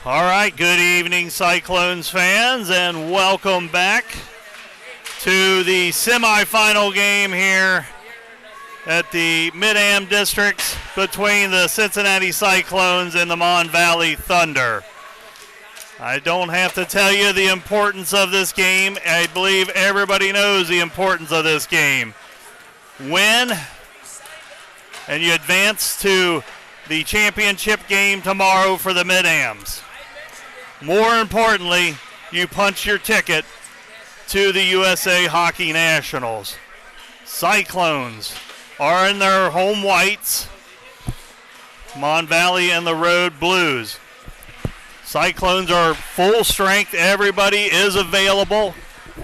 All right, good evening, Cyclones fans, and welcome back to the semifinal game here at the Mid-Am Districts between the Cincinnati Cyclones and the Mon Valley Thunder. I don't have to tell you the importance of this game. I believe everybody knows the importance of this game. Win, and you advance to the championship game tomorrow for the Mid-Ams. More importantly, you punch your ticket to the USA Hockey Nationals. Cyclones are in their home whites, Mon Valley and the road blues. Cyclones are full strength. Everybody is available.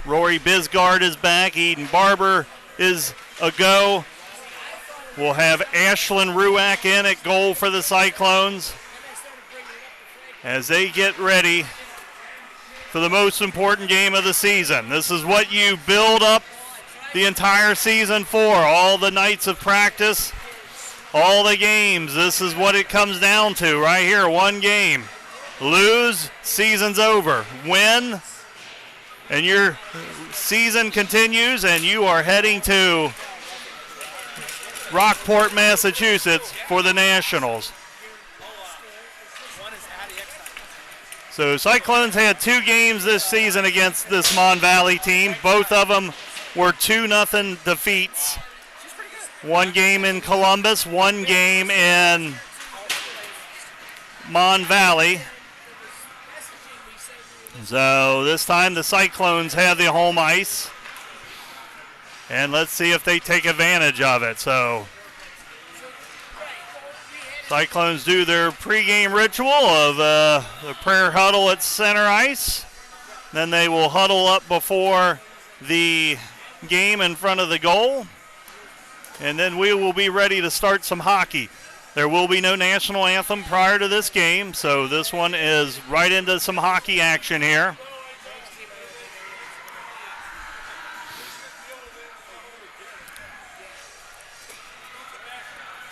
Rory Bisgard is back. Eden Barber is a go. We'll have Ashlyn Ruack in at goal for the Cyclones as they get ready for the most important game of the season. This is what you build up the entire season for. All the nights of practice, all the games. This is what it comes down to right here. One game. Lose, season's over. Win, and your season continues, and you are heading to Rockport, Massachusetts for the Nationals. So Cyclones had 2 games this season against this Mon Valley team. Both of them were 2-0 defeats. 1 game in Columbus, 1 game in Mon Valley. So this time the Cyclones have the home ice. And let's see if they take advantage of it. So Cyclones do their pregame ritual of the prayer huddle at center ice. Then they will huddle up before the game in front of the goal. And then we will be ready to start some hockey. There will be no national anthem prior to this game, so this one is right into some hockey action here.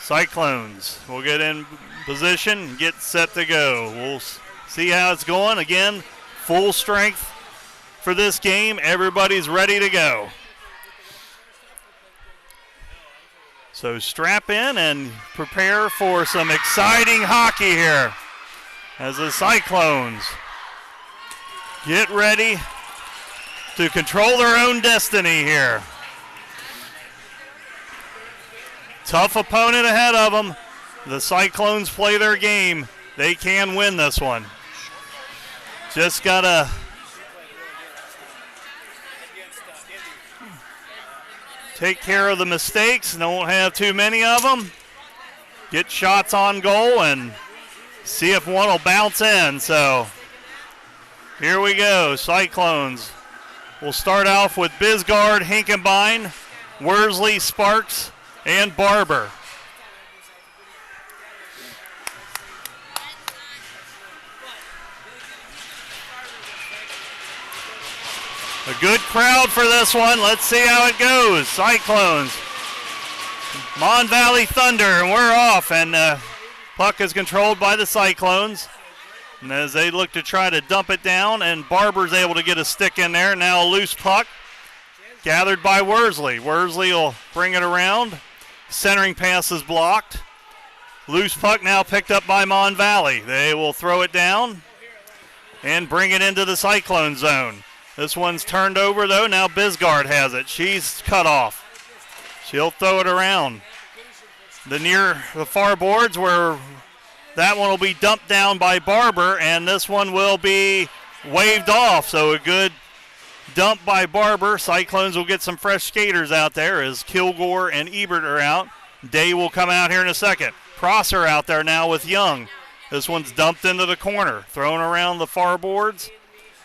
Cyclones will get in position, get set to go. We'll see how it's going. Again, full strength for this game. Everybody's ready to go. So strap in and prepare for some exciting hockey here as the Cyclones get ready to control their own destiny here. Tough opponent ahead of them. The Cyclones play their game. They can win this one. Just gotta take care of the mistakes. Don't have too many of them. Get shots on goal and see if one will bounce in. So here we go. Cyclones will start off with Bisgard, Hinkenbein, Worsley, Sparks, and Barber. A good crowd for this one. Let's see how it goes. Cyclones, Mon Valley Thunder, and we're off. And puck is controlled by the Cyclones. And as they look to try to dump it down, and Barber's able to get a stick in there. Now a loose puck gathered by Worsley. Worsley will bring it around. Centering pass is blocked. Loose puck now picked up by Mon Valley. They will throw it down and bring it into the Cyclone zone. This one's turned over, though. Now Bisgard has it. She's cut off. She'll throw it around. Near the far boards where that one will be dumped down by Barber, and this one will be waved off. So a good dump by Barber. Cyclones will get some fresh skaters out there as Kilgore and Ebert are out. Day will come out here in a second. Prosser out there now with Young. This one's dumped into the corner, thrown around the far boards,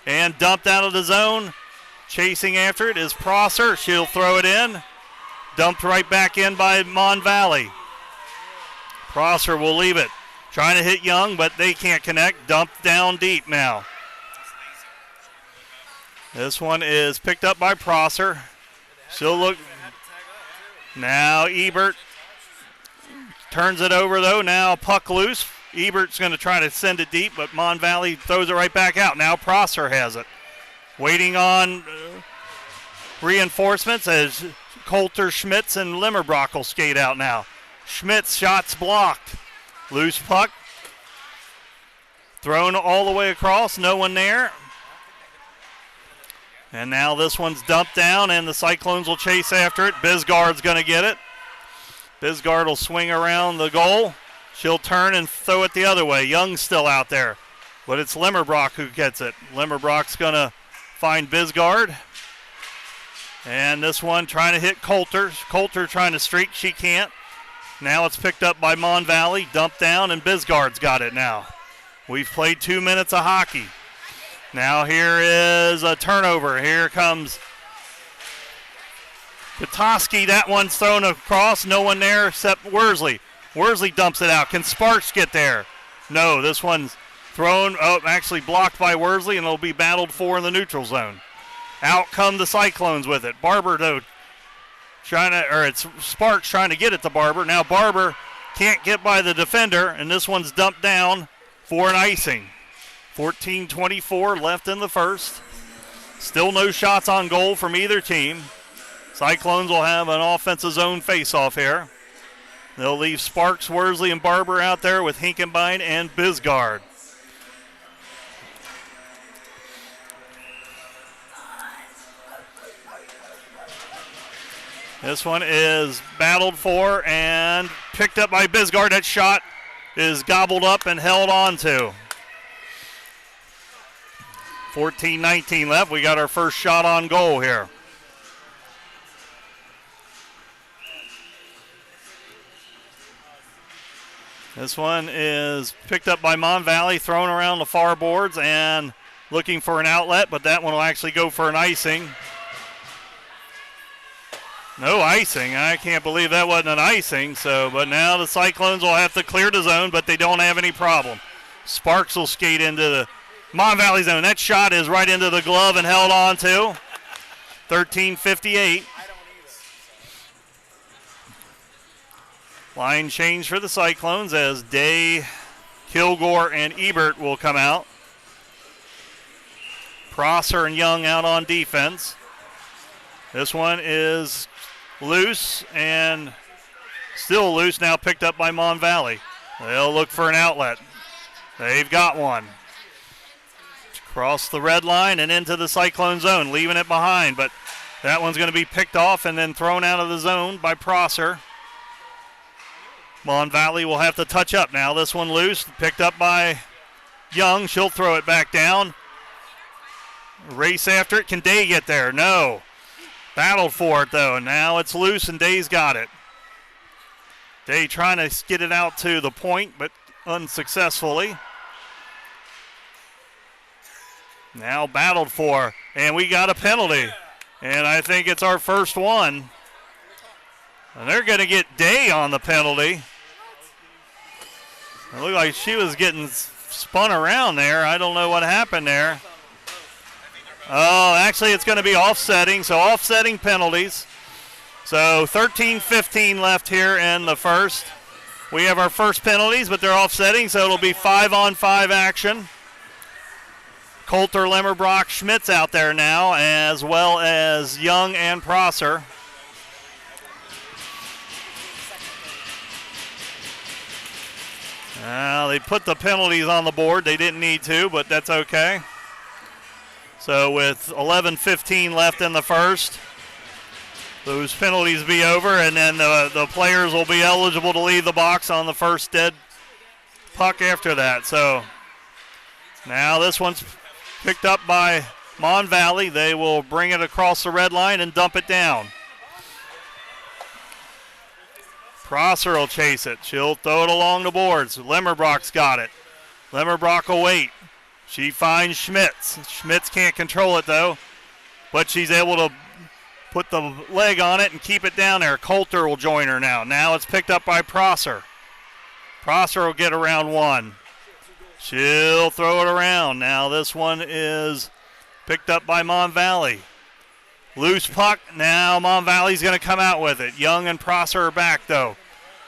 and dumped out of the zone. Chasing after it is Prosser. She'll throw it in. Dumped right back in by Mon Valley. Prosser will leave it. Trying to hit Young, but they can't connect. Dumped down deep now. This one is picked up by Prosser. She'll look. Now Ebert turns it over, though. Now puck loose. Ebert's going to try to send it deep, but Mon Valley throws it right back out. Now Prosser has it. Waiting on reinforcements as Coulter, Schmitz, and Limmerbrock will skate out now. Schmitz, shots blocked. Loose puck. Thrown all the way across, no one there. And now this one's dumped down, and the Cyclones will chase after it. Bisgard's going to get it. Bisgard will swing around the goal. She'll turn and throw it the other way. Young's still out there, but it's Limmerbrock who gets it. Limmerbrock's going to find Bisgard. And this one trying to hit Coulter. Coulter trying to streak. She can't. Now it's picked up by Mon Valley. Dumped down, and Bisgard's got it now. We've played 2 minutes of hockey. Now here is a turnover. Here comes Petoskey. That one's thrown across. No one there except Worsley. Worsley dumps it out. Can Sparks get there? No, this one's thrown, actually blocked by Worsley, and it'll be battled for in the neutral zone. Out come the Cyclones with it. Barber, though, it's Sparks trying to get it to Barber. Now Barber can't get by the defender, and this one's dumped down for an icing. 14:24 left in the first. Still no shots on goal from either team. Cyclones will have an offensive zone face-off here. They'll leave Sparks, Worsley, and Barber out there with Hinkenbein and Bisgard. This one is battled for and picked up by Bisgard. That shot is gobbled up and held on to. 14:19 left. We got our first shot on goal here. This one is picked up by Mon Valley, thrown around the far boards and looking for an outlet, but that one will actually go for an icing. No icing. I can't believe that wasn't an icing. But now the Cyclones will have to clear the zone, but they don't have any problem. Sparks will skate into the Mon Valley zone. That shot is right into the glove and held on to. 13:58. Line change for the Cyclones as Day, Kilgore, and Ebert will come out. Prosser and Young out on defense. This one is loose and still loose, now picked up by Mon Valley. They'll look for an outlet. They've got one. Across the red line and into the Cyclone zone, leaving it behind, but that one's going to be picked off and then thrown out of the zone by Prosser. Mon Valley will have to touch up now. This one loose, picked up by Young. She'll throw it back down. Race after it. Can Day get there? No. Battled for it, though. Now it's loose, and Day's got it. Day trying to get it out to the point, but unsuccessfully. Now battled for, and we got a penalty. And I think it's our first one. And they're going to get Day on the penalty. It looked like she was getting spun around there. I don't know what happened there. Oh, actually it's going to be offsetting. So offsetting penalties. So 13:15 left here in the first. We have our first penalties, but they're offsetting, so it'll be 5-on-5 action. Coulter, Limmerbrock, Schmitz out there now, as well as Young and Prosser. They put the penalties on the board. They didn't need to, but that's okay. So with 11:15 left in the first, those penalties be over, and then the players will be eligible to leave the box on the first dead puck after that. So now this one's picked up by Mon Valley. They will bring it across the red line and dump it down. Prosser will chase it. She'll throw it along the boards. Limmerbrock's got it. Limmerbrock will wait. She finds Schmitz. Schmitz can't control it, though, but she's able to put the leg on it and keep it down there. Coulter will join her now. Now it's picked up by Prosser. Prosser will get around one. She'll throw it around. Now this one is picked up by Mon Valley. Loose puck. Now Mon Valley's going to come out with it. Young and Prosser are back, though.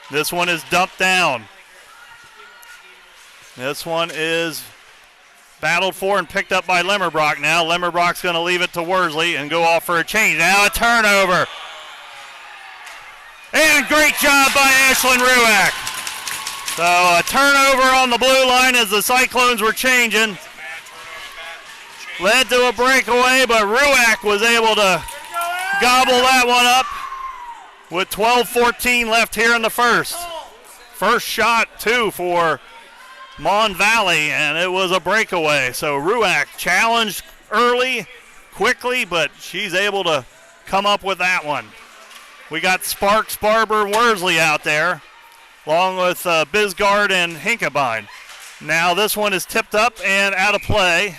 This one is dumped down. This one is battled for and picked up by Lemmerbrock now. Lemmerbrock's going to leave it to Worsley and go off for a change. Now a turnover. And great job by Ashlyn Ruack. So a turnover on the blue line as the Cyclones were changing. Led to a breakaway, but Ruack was able to gobble that one up with 12:14 left here in the first. First shot, too, for Mon Valley, and it was a breakaway. So Ruack challenged early, quickly, but she's able to come up with that one. We got Sparks, Barber, Worsley out there, along with Bisgard and Hinkebine. Now this one is tipped up and out of play.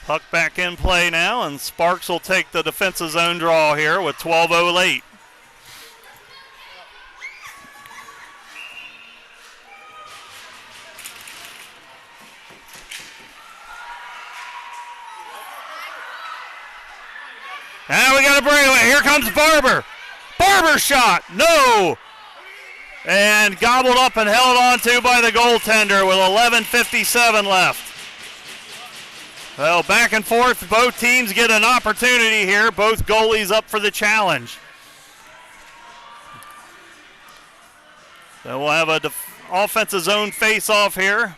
Puck back in play now, and Sparks will take the defensive zone draw here with 12:08. Now we got a breakaway. Here comes Barber. Barber shot. No. And gobbled up and held on to by the goaltender with 11:57 left. Well, back and forth. Both teams get an opportunity here. Both goalies up for the challenge. So we'll have a offensive zone face-off here.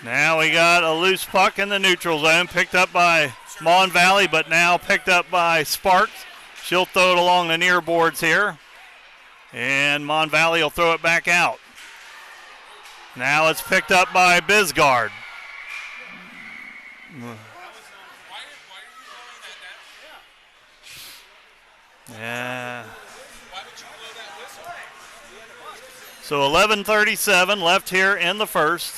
Now we got a loose puck in the neutral zone, picked up by Mon Valley, but now picked up by Sparks. She'll throw it along the near boards here, and Mon Valley will throw it back out. Now it's picked up by Bisgard. Yeah. So 11:37 left here in the first.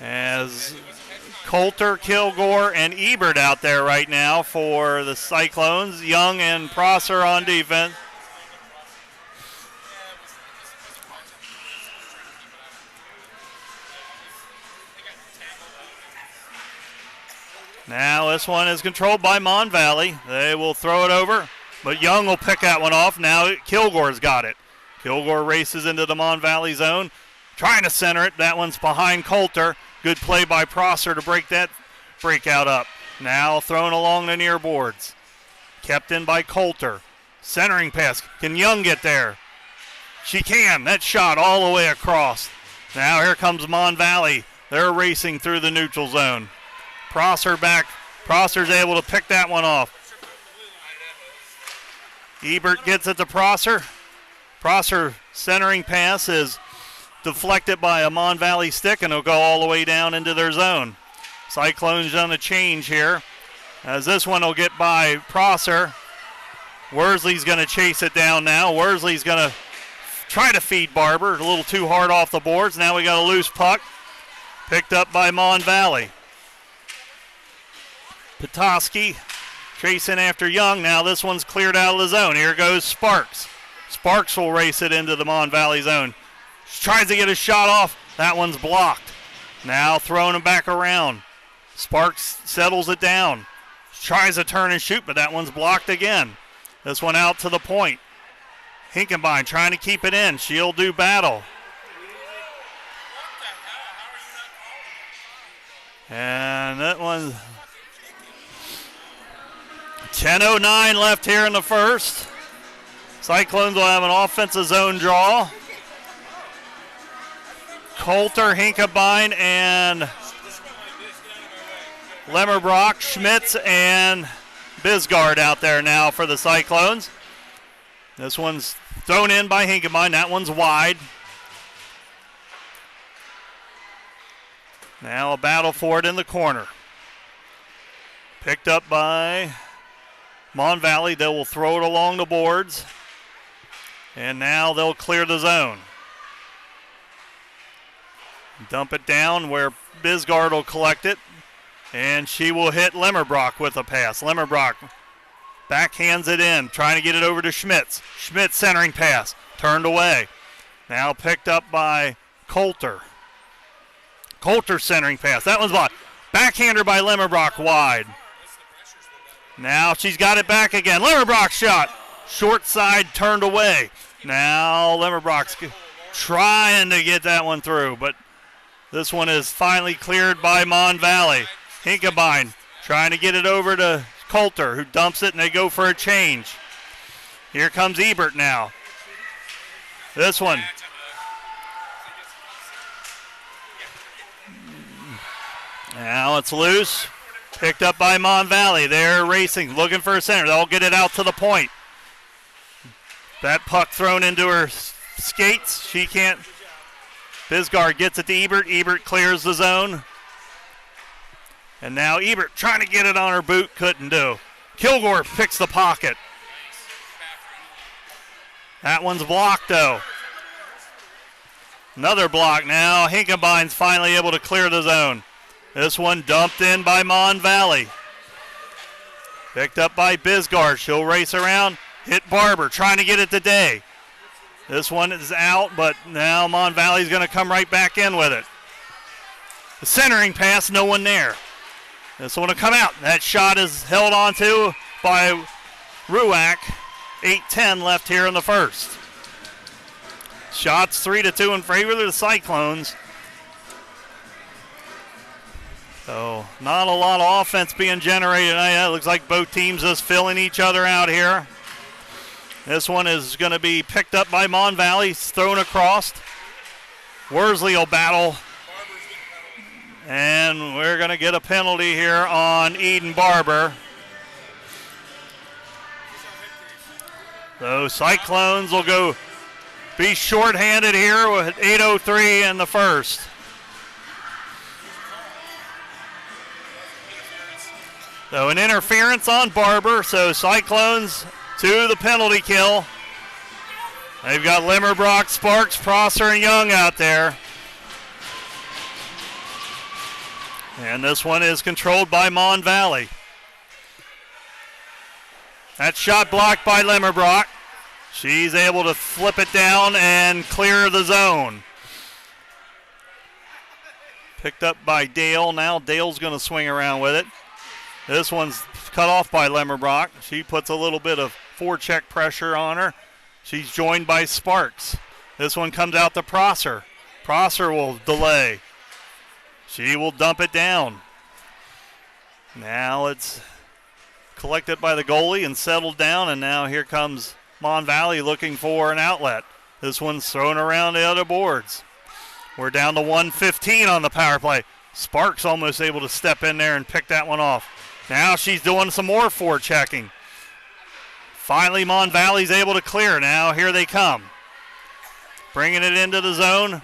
As Coulter, Kilgore, and Ebert out there right now for the Cyclones. Young and Prosser on defense. Now this one is controlled by Mon Valley. They will throw it over, but Young will pick that one off. Now Kilgore's got it. Kilgore races into the Mon Valley zone, trying to center it. That one's behind Coulter. Good play by Prosser to break that breakout up. Now thrown along the near boards. Kept in by Coulter. Centering pass. Can Young get there? She can. That shot all the way across. Now here comes Mon Valley. They're racing through the neutral zone. Prosser back. Prosser's able to pick that one off. Ebert gets it to Prosser. Prosser centering pass is deflected by a Mon Valley stick, and it'll go all the way down into their zone. Cyclones on a change here, as this one will get by Prosser. Worsley's going to chase it down now. Worsley's going to try to feed Barber. A little too hard off the boards. Now we got a loose puck. Picked up by Mon Valley. Petoskey chasing after Young. Now this one's cleared out of the zone. Here goes Sparks. Sparks will race it into the Mon Valley zone. Tries to get a shot off. That one's blocked. Now throwing him back around. Sparks settles it down. Tries to turn and shoot, but that one's blocked again. This one out to the point. Hinkebine trying to keep it in. She'll do battle. And that one. 10:09 left here in the first. Cyclones will have an offensive zone draw. Coulter, Hinkebine, and Lemmerbrock, Schmitz, and Bisgard out there now for the Cyclones. This one's thrown in by Hinkebine. That one's wide. Now a battle for it in the corner. Picked up by Mon Valley. They will throw it along the boards. And now they'll clear the zone. Dump it down where Bisgard will collect it. And she will hit Limmerbrock with a pass. Limmerbrock backhands it in, trying to get it over to Schmitz. Schmitz centering pass, turned away. Now picked up by Coulter. Coulter centering pass. That one's blocked. Backhander by Limmerbrock wide. Now she's got it back again. Limmerbrock shot. Short side turned away. Now Limmerbrock's trying to get that one through, but this one is finally cleared by Mon Valley. Hinkebine trying to get it over to Coulter, who dumps it, and they go for a change. Here comes Ebert now. This one. Now it's loose. Picked up by Mon Valley. They're racing, looking for a center. They'll get it out to the point. That puck thrown into her skates. She can't. Bisgard gets it to Ebert. Ebert clears the zone. And now Ebert trying to get it on her boot. Couldn't do. Kilgore picks the pocket. That one's blocked, though. Another block now. Hinkebine's finally able to clear the zone. This one dumped in by Mon Valley. Picked up by Bisgard. She'll race around. Hit Barber, trying to get it to Day. This one is out, but now Mon Valley's going to come right back in with it. The centering pass, no one there. This one will come out. That shot is held onto by Ruack. 8:10 left here in the first. Shots 3-2 in favor of the Cyclones. So not a lot of offense being generated. It looks like both teams just filling each other out here. This one is going to be picked up by Mon Valley, thrown across. Worsley will battle. And we're going to get a penalty here on Eden Barber. So Cyclones will go be shorthanded here with 8:03 in the first. So an interference on Barber, so Cyclones to the penalty kill. They've got Limmerbrock, Sparks, Prosser, and Young out there. And this one is controlled by Mon Valley. That shot blocked by Limmerbrock. She's able to flip it down and clear the zone. Picked up by Dale. Now Dale's going to swing around with it. This one's cut off by Limmerbrock. She puts a little bit of forecheck pressure on her. She's joined by Sparks. This one comes out to Prosser. Prosser will delay. She will dump it down. Now it's collected by the goalie and settled down, and now here comes Mon Valley looking for an outlet. This one's thrown around the other boards. We're down to 1:15 on the power play. Sparks almost able to step in there and pick that one off. Now she's doing some more forechecking. Finally, Mon Valley's able to clear. Now here they come. Bringing it into the zone.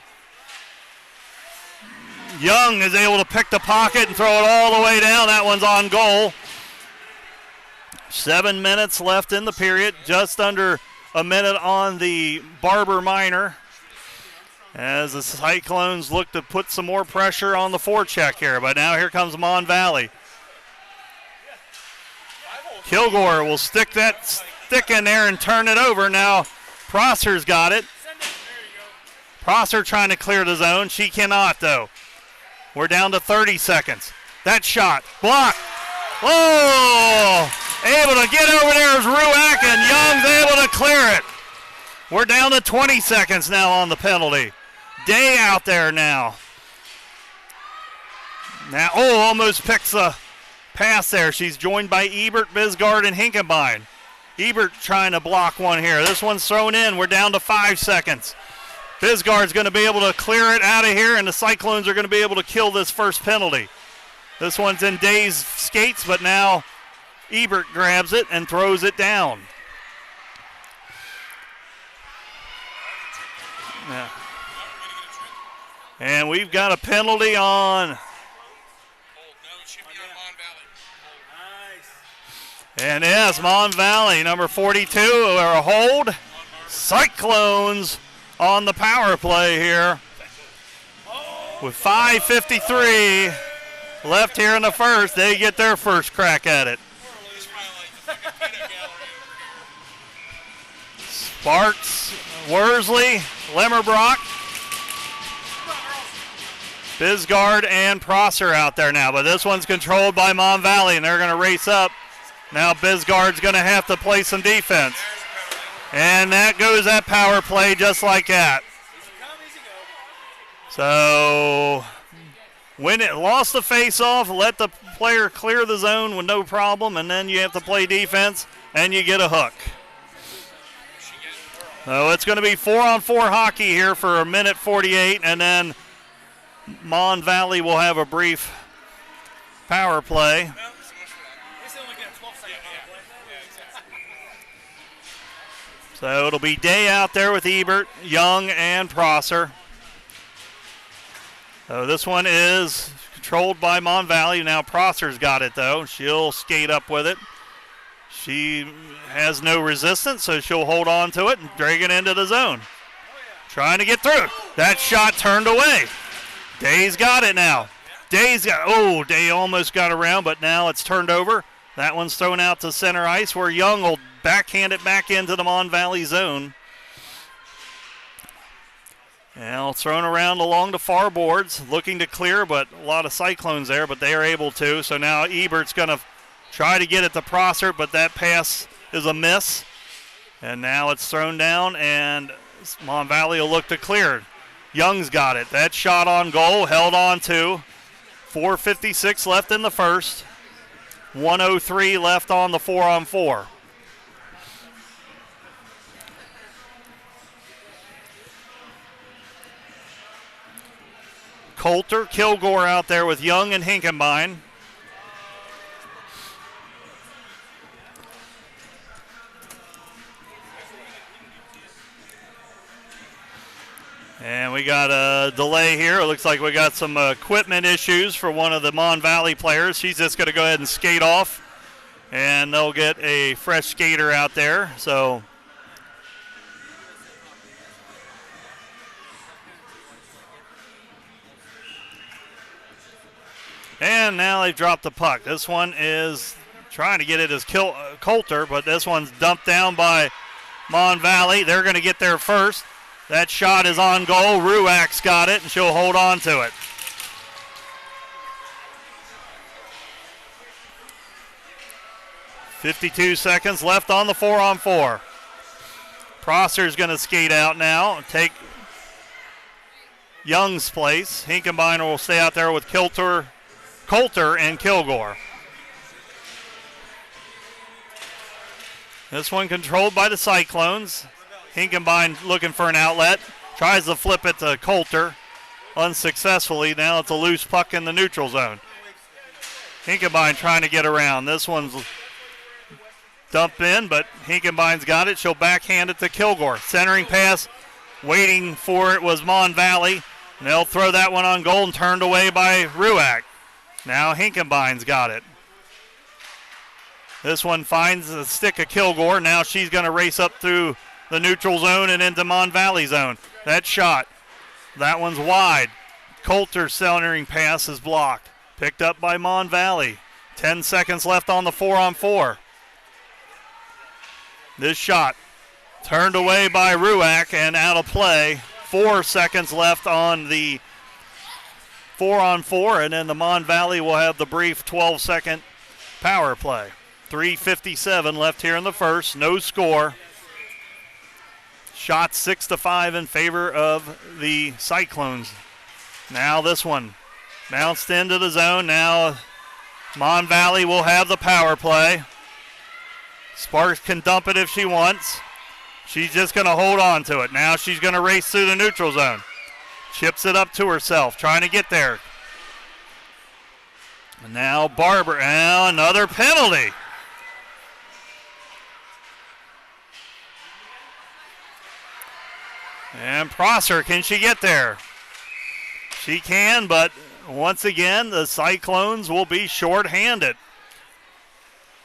Young is able to pick the pocket and throw it all the way down. That one's on goal. 7 minutes left in the period. Just under a minute on the Barber minor. As the Cyclones look to put some more pressure on the forecheck here. But now here comes Mon Valley. Kilgore will stick that stick in there and turn it over. Now Prosser's got it. Prosser trying to clear the zone. She cannot, though. We're down to 30 seconds. That shot blocked. Oh! Able to get over there is Ruack, and Young's able to clear it. We're down to 20 seconds now on the penalty. Day out there now. Now, almost picks a pass there. She's joined by Ebert, Bisgard, and Hinkebine. Ebert trying to block one here. This one's thrown in. We're down to 5 seconds. Bisgard's going to be able to clear it out of here, and the Cyclones are going to be able to kill this first penalty. This one's in Day's skates, but now Ebert grabs it and throws it down. Yeah. And we've got a penalty on. And yes, Mon Valley, number 42, or a hold. Cyclones on the power play here. With 5:53 left here in the first, they get their first crack at it. Sparks, Worsley, Lemmerbrock, Bisgard, and Prosser out there now. But this one's controlled by Mon Valley, and they're going to race up. Now Bisgard's going to have to play some defense. And that goes that power play just like that. So when it lost the face-off, let the player clear the zone with no problem, and then you have to play defense, and you get a hook. So it's going to be 4-on-4 hockey here for a minute 48, and then Mon Valley will have a brief power play. So it'll be Day out there with Ebert, Young, and Prosser. So this one is controlled by Mon Valley. Now Prosser's got it, though. She'll skate up with it. She has no resistance, so she'll hold on to it and drag it into the zone. Trying to get through. That shot turned away. Day's got it now. Day almost got around, but now it's turned over. That one's thrown out to center ice where Young will backhand it back into the Mon Valley zone. Now thrown around along the far boards, looking to clear, but a lot of Cyclones there, but they are able to. So now Ebert's going to try to get it to Prosser, but that pass is a miss. And now it's thrown down, and Mon Valley will look to clear. Young's got it. That shot on goal, held on to. 4:56 left in the first. 1:03 left on the 4-on-4. Coulter, Kilgore out there with Young and Hinkenbein. And we got a delay here. It looks like we got some equipment issues for one of the Mon Valley players. She's just going to go ahead and skate off, and they'll get a fresh skater out there. So and now they've dropped the puck. This one is trying to get it as Coulter, but this one's dumped down by Mon Valley. They're going to get there first. That shot is on goal. Ruak's got it, and she'll hold on to it. .52 seconds left on the 4-on-4. Prosser's going to skate out now and take Young's place. Hinkenbeiner will stay out there with Coulter and Kilgore. This one controlled by the Cyclones. Hinkenbein looking for an outlet. Tries to flip it to Coulter. Unsuccessfully. Now it's a loose puck in the neutral zone. Hinkenbein trying to get around. This one's dumped in, but Hinkenbein's got it. She'll backhand it to Kilgore. Centering pass. Waiting for it was Mon Valley. And they'll throw that one on goal and turned away by Ruak. Now Hinkenbein's got it. This one finds the stick of Kilgore. Now she's going to race up through the neutral zone and into Mon Valley zone. That shot. That one's wide. Coulter's centering pass is blocked. Picked up by Mon Valley. 10 seconds left on the 4-on-4. This shot turned away by Ruak and out of play. 4 seconds left on the 4-on-4, and then the Mon Valley will have the brief 12-second power play. 3:57 left here in the first. No score. Shot 6-5 in favor of the Cyclones. Now this one bounced into the zone. Now Mon Valley will have the power play. Sparks can dump it if she wants. She's just going to hold on to it. Now she's going to race through the neutral zone. Chips it up to herself, trying to get there. And now Barber, and another penalty. And Prosser, can she get there? She can, but once again, the Cyclones will be shorthanded.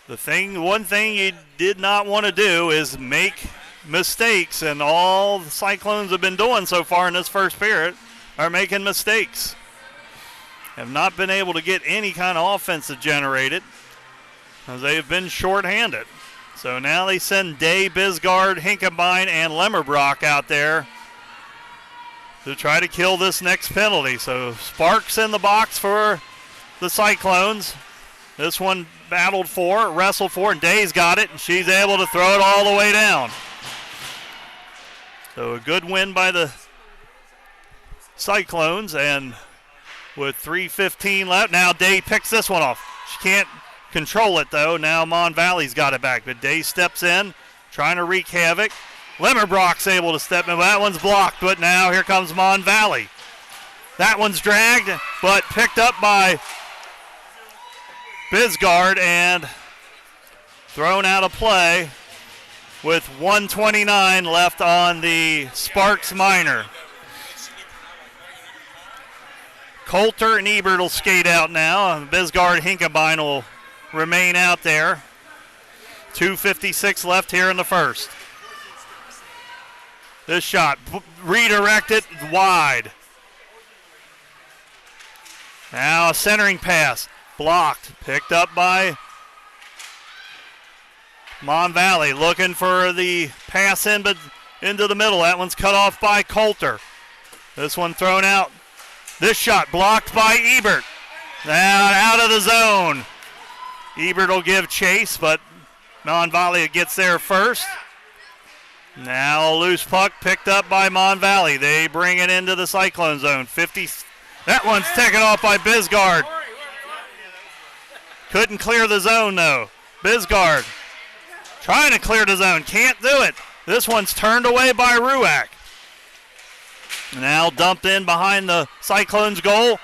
One thing you did not want to do is make mistakes, and all the Cyclones have been doing so far in this first period are making mistakes. Have not been able to get any kind of offense generated as they have been shorthanded. So now they send Day, Bisgard, Hinkebine, and Lemmerbrock out there to try to kill this next penalty. So Sparks in the box for the Cyclones. This one battled for, wrestled for, and Day's got it, and she's able to throw it all the way down. So a good win by the Cyclones, and with 3:15 left, now Day picks this one off. She can't control it, though. Now Mon Valley's got it back, but Day steps in, trying to wreak havoc. Lemmerbrock's able to step in, but that one's blocked, but now here comes Mon Valley. That one's dragged, but picked up by Bisgard and thrown out of play with 1:29 left on the Sparks minor. Coulter and Ebert will skate out now. Bisgard, Hinkebine will remain out there. 2:56 left here in the first. This shot redirected wide. Now a centering pass. Blocked. Picked up by Mon Valley. Looking for the pass in, but into the middle. That one's cut off by Coulter. This one thrown out. This shot blocked by Ebert. Now out of the zone. Ebert will give chase, but Mon Valley gets there first. Now a loose puck picked up by Mon Valley. They bring it into the Cyclone zone. 50. That one's taken off by Bisgard. Couldn't clear the zone, though. Bisgard trying to clear the zone. Can't do it. This one's turned away by Ruak. Now dumped in behind the Cyclones' goal.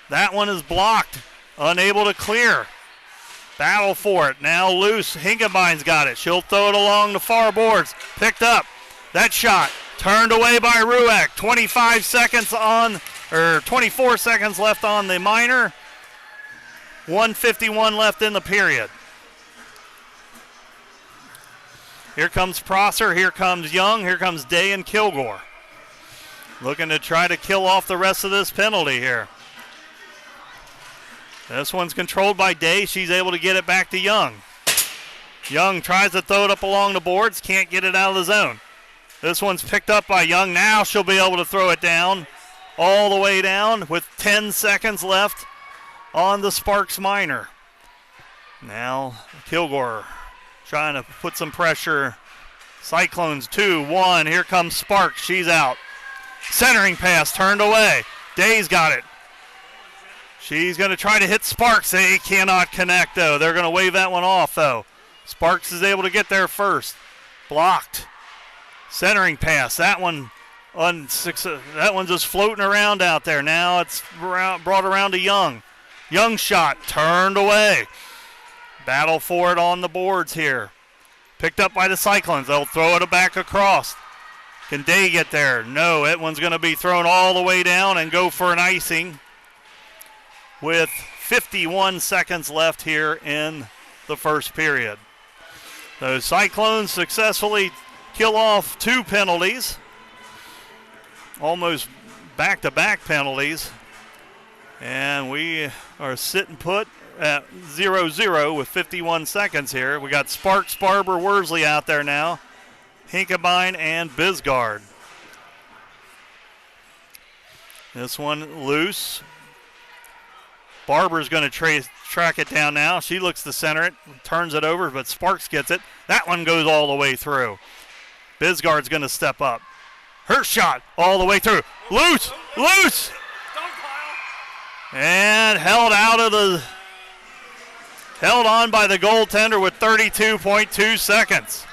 That one is blocked. Unable to clear. Battle for it. Now loose. Hinkebine's got it. She'll throw it along the far boards. Picked up. That shot turned away by Ruak. 24 seconds left on the minor. 1:51 left in the period. Here comes Prosser. Here comes Young. Here comes Day and Kilgore. Looking to try to kill off the rest of this penalty here. This one's controlled by Day. She's able to get it back to Young. Young tries to throw it up along the boards. Can't get it out of the zone. This one's picked up by Young. Now she'll be able to throw it down. All the way down with 10 seconds left on the Sparks minor. Now Kilgore trying to put some pressure. Cyclones 2-1. Here comes Sparks. She's out. Centering pass turned away. Day's got it. She's going to try to hit Sparks. They cannot connect, though. They're going to wave that one off, though. Sparks is able to get there first. Blocked. Centering pass. That one's just floating around out there. Now it's brought around to Young. Young shot turned away. Battle for it on the boards here. Picked up by the Cyclones. They'll throw it back across. Can Day get there? No, that one's going to be thrown all the way down and go for an icing with 51 seconds left here in the first period. The Cyclones successfully kill off 2 penalties, almost back-to-back penalties, and we are sitting put at 0-0 with 51 seconds here. We got Sparks, Barber, Worsley out there now, Hinkebine, and Bisgard. This one loose. Barber's going to track it down now. She looks to center it, turns it over, but Sparks gets it. That one goes all the way through. Bisgard's going to step up. Her shot all the way through. Loose! Loose! And held on by the goaltender with 32.2 seconds.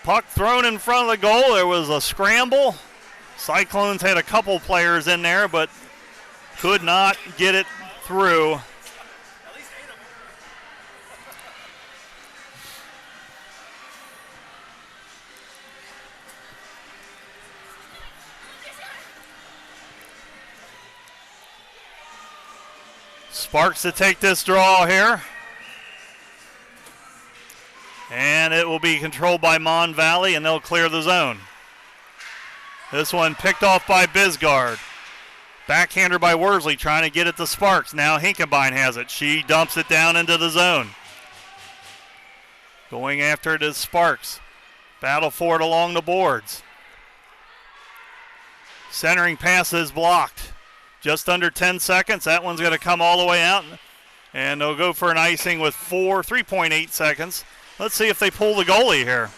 Puck thrown in front of the goal. There was a scramble. Cyclones had a couple players in there, but could not get it through. Sparks to take this draw here. And it will be controlled by Mon Valley, and they'll clear the zone. This one picked off by Bisgard. Backhander by Worsley trying to get it to Sparks. Now Hinkebine has it. She dumps it down into the zone. Going after it is Sparks. Battle for it along the boards. Centering pass is blocked. Just under 10 seconds. That one's going to come all the way out. And they'll go for an icing with 3.8 seconds. Let's see if they pull the goalie here.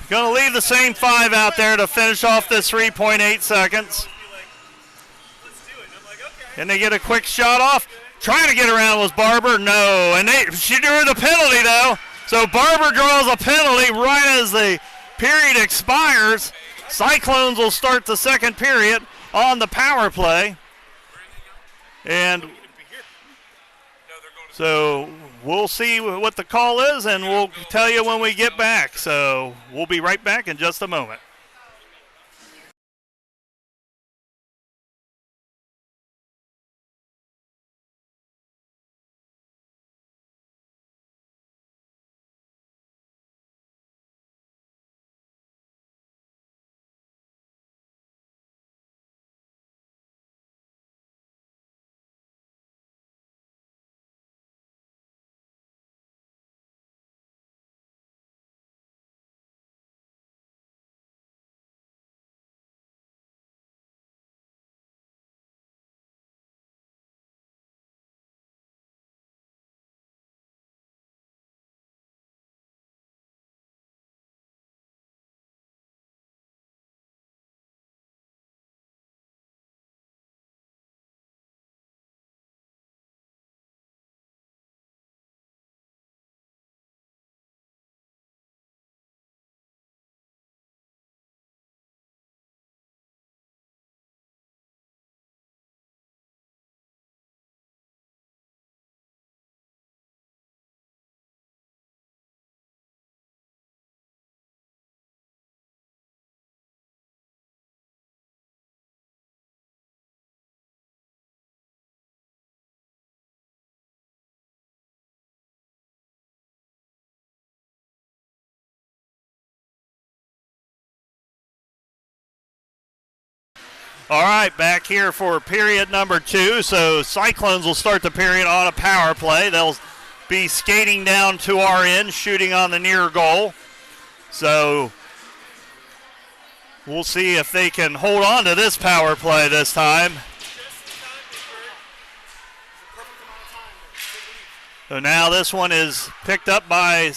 Going to leave the same 5 out there to finish off this 3.8 seconds. And they get a quick shot off. Trying to get around was Barber. No. And she drew the penalty, though. So Barber draws a penalty right as the period expires. Cyclones will start the second period on the power play. And so we'll see what the call is, and we'll tell you when we get back. So we'll be right back in just a moment. All right, back here for period number 2. So Cyclones will start the period on a power play. They'll be skating down to our end, shooting on the near goal. So we'll see if they can hold on to this power play this time. So now this one is picked up by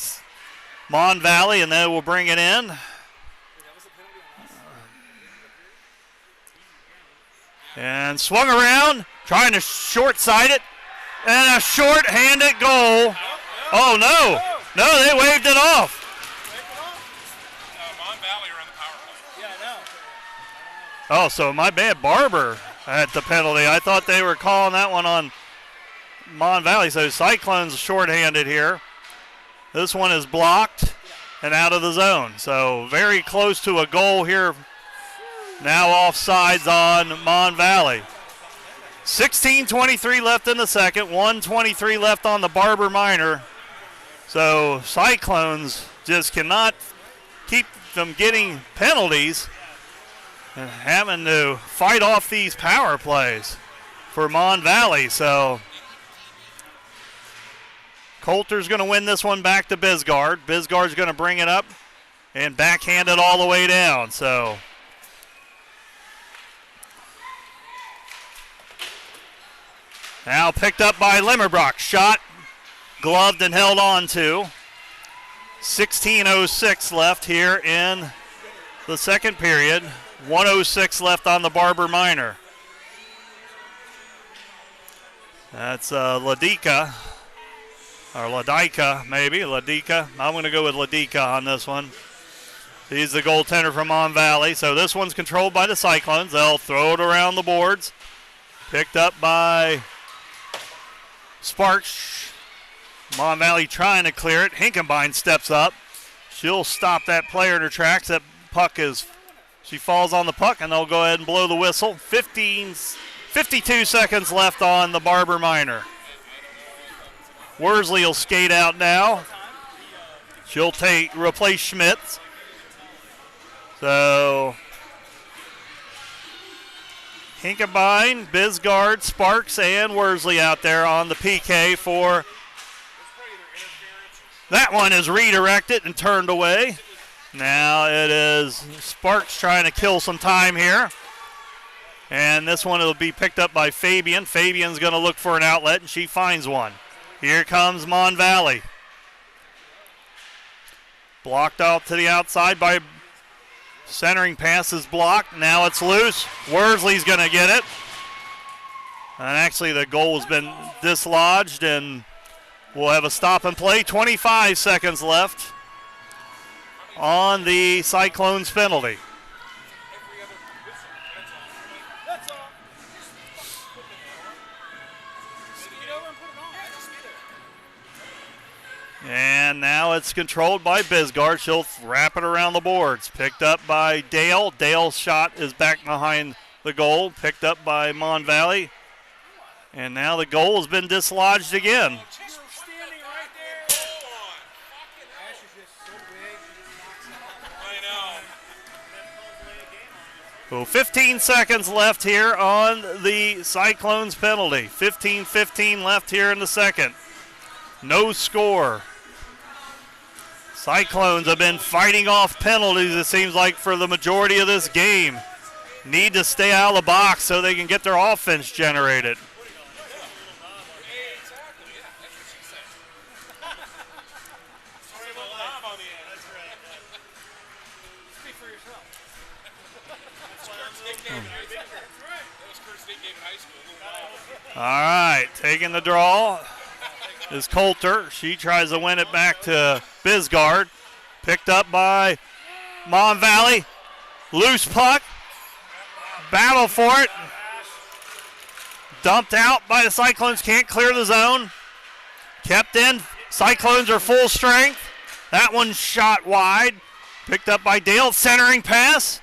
Mon Valley, and they will bring it in. And swung around, trying to short-side it. And a short-handed goal. Oh, no. No, they waved it off. Mon Valley are on the power play. Yeah, I know. Oh, so my bad. Barber had the penalty. I thought they were calling that one on Mon Valley. So Cyclones short-handed here. This one is blocked and out of the zone. So very close to a goal here. Now offsides on Mon Valley. 16:23 left in the second. 1:23 left on the Barber minor. So Cyclones just cannot keep from getting penalties and having to fight off these power plays for Mon Valley. So Coulter's going to win this one back to Bisgard. Bisgard's going to bring it up and backhand it all the way down. So now picked up by Limmerbrock. Shot, gloved and held on to. 16:06 left here in the second period. 1:06 left on the Barber minor. That's Ladika, or Ladika maybe, Ladika. I'm going to go with Ladika on this one. He's the goaltender from Mon Valley. So this one's controlled by the Cyclones. They'll throw it around the boards. Picked up by Sparks. Mon Valley trying to clear it. Hinkenbein steps up. She'll stop that player in her tracks. That puck she falls on the puck, and they'll go ahead and blow the whistle. 52 seconds left on the Barber Minor. Worsley will skate out now. She'll replace Schmitz. So Hinkenbein, Bisgard, Sparks, and Worsley out there on the PK for. That one is redirected and turned away. Now it is Sparks trying to kill some time here. And this one will be picked up by Fabian. Fabian's going to look for an outlet, and she finds one. Here comes Mon Valley. Blocked out to the outside by centering pass is blocked. Now it's loose. Worsley's going to get it. And actually the goal has been dislodged, and we'll have a stop and play. 25 seconds left on the Cyclones penalty. And now it's controlled by Bisgard. She'll wrap it around the boards. Picked up by Dale. Dale's shot is back behind the goal. Picked up by Mon Valley. And now the goal has been dislodged again. So 15 seconds left here on the Cyclones penalty. 15-15 left here in the second. No score. Cyclones have been fighting off penalties, it seems like, for the majority of this game. Need to stay out of the box so they can get their offense generated. All right, taking the draw is Coulter. She tries to win it back to Bisgard. Picked up by Mon Valley. Loose puck. Battle for it. Dumped out by the Cyclones. Can't clear the zone. Kept in. Cyclones are full strength. That one shot wide. Picked up by Dale. Centering pass.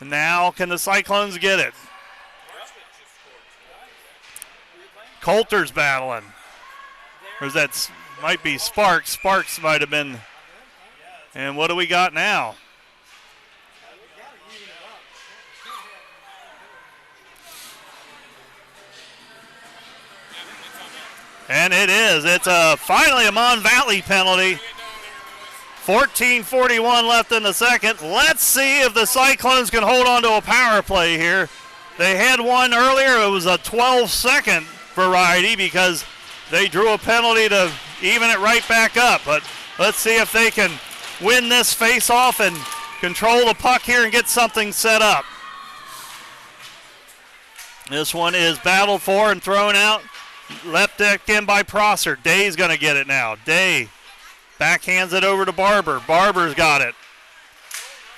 And now can the Cyclones get it? Coulter's battling. Or is that might be Sparks. Sparks might have been. And what do we got now? And it is. It's finally a Mon Valley penalty. 14:41 left in the second. Let's see if the Cyclones can hold on to a power play here. They had one earlier. It was a 12-second variety because they drew a penalty to even it right back up. But let's see if they can win this face-off and control the puck here and get something set up. This one is battled for and thrown out. Left deck in by Prosser. Day's going to get it now. Day backhands it over to Barber. Barber's got it.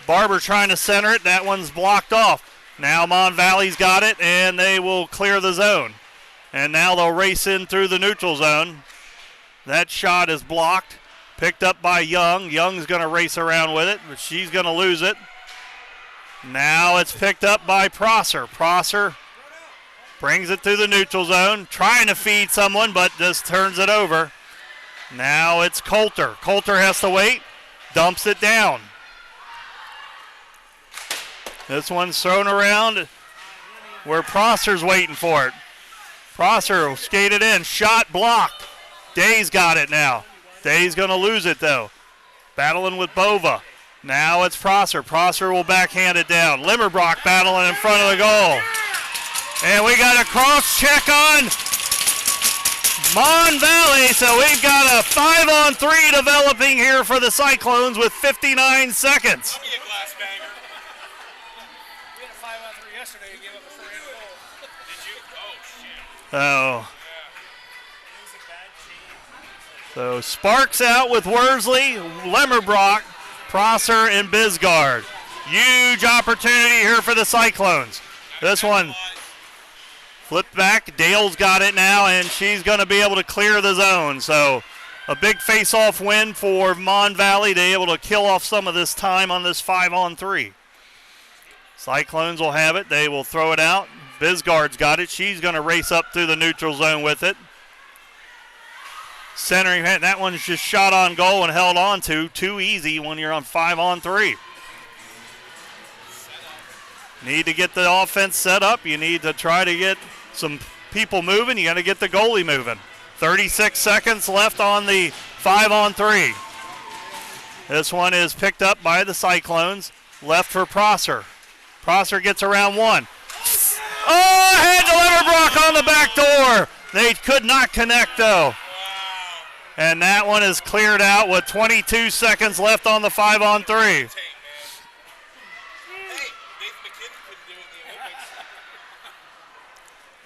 Barber trying to center it. That one's blocked off. Now Mon Valley's got it, and they will clear the zone. And now they'll race in through the neutral zone. That shot is blocked. Picked up by Young. Young's going to race around with it, but she's going to lose it. Now it's picked up by Prosser. Prosser brings it through the neutral zone, trying to feed someone, but just turns it over. Now it's Coulter. Coulter has to wait, dumps it down. This one's thrown around where Prosser's waiting for it. Prosser will skate it in, shot blocked. Day's got it now. Day's going to lose it though. Battling with Bova. Now it's Prosser. Prosser will backhand it down. Limmerbrock battling in front of the goal. And we got a cross check on Mon Valley. So we've got a 5-on-3 developing here for the Cyclones with 59 seconds. Give me a glass banger. We had a 5-on-3 yesterday. You gave up a 4-hand goal. Did you? Oh, shit. Oh. So Sparks out with Worsley, Lemmerbrock, Prosser, and Bisgard. Huge opportunity here for the Cyclones. This one Flipped back. Dale's got it now, and she's going to be able to clear the zone. So a big face-off win for Mon Valley to be able to kill off some of this time on this 5-on-3. Cyclones will have it. They will throw it out. Bisgard's got it. She's going to race up through the neutral zone with it. Centering, that one's just shot on goal and held on to. Too easy when you're on 5-on-3. Need to get the offense set up. You need to try to get some people moving. You got to get the goalie moving. 36 seconds left on the 5-on-3. This one is picked up by the Cyclones. Left for Prosser. Prosser gets around one. Oh, head to Leverbrock on the back door. They could not connect, though. And that one is cleared out with 22 seconds left on the 5-on-3.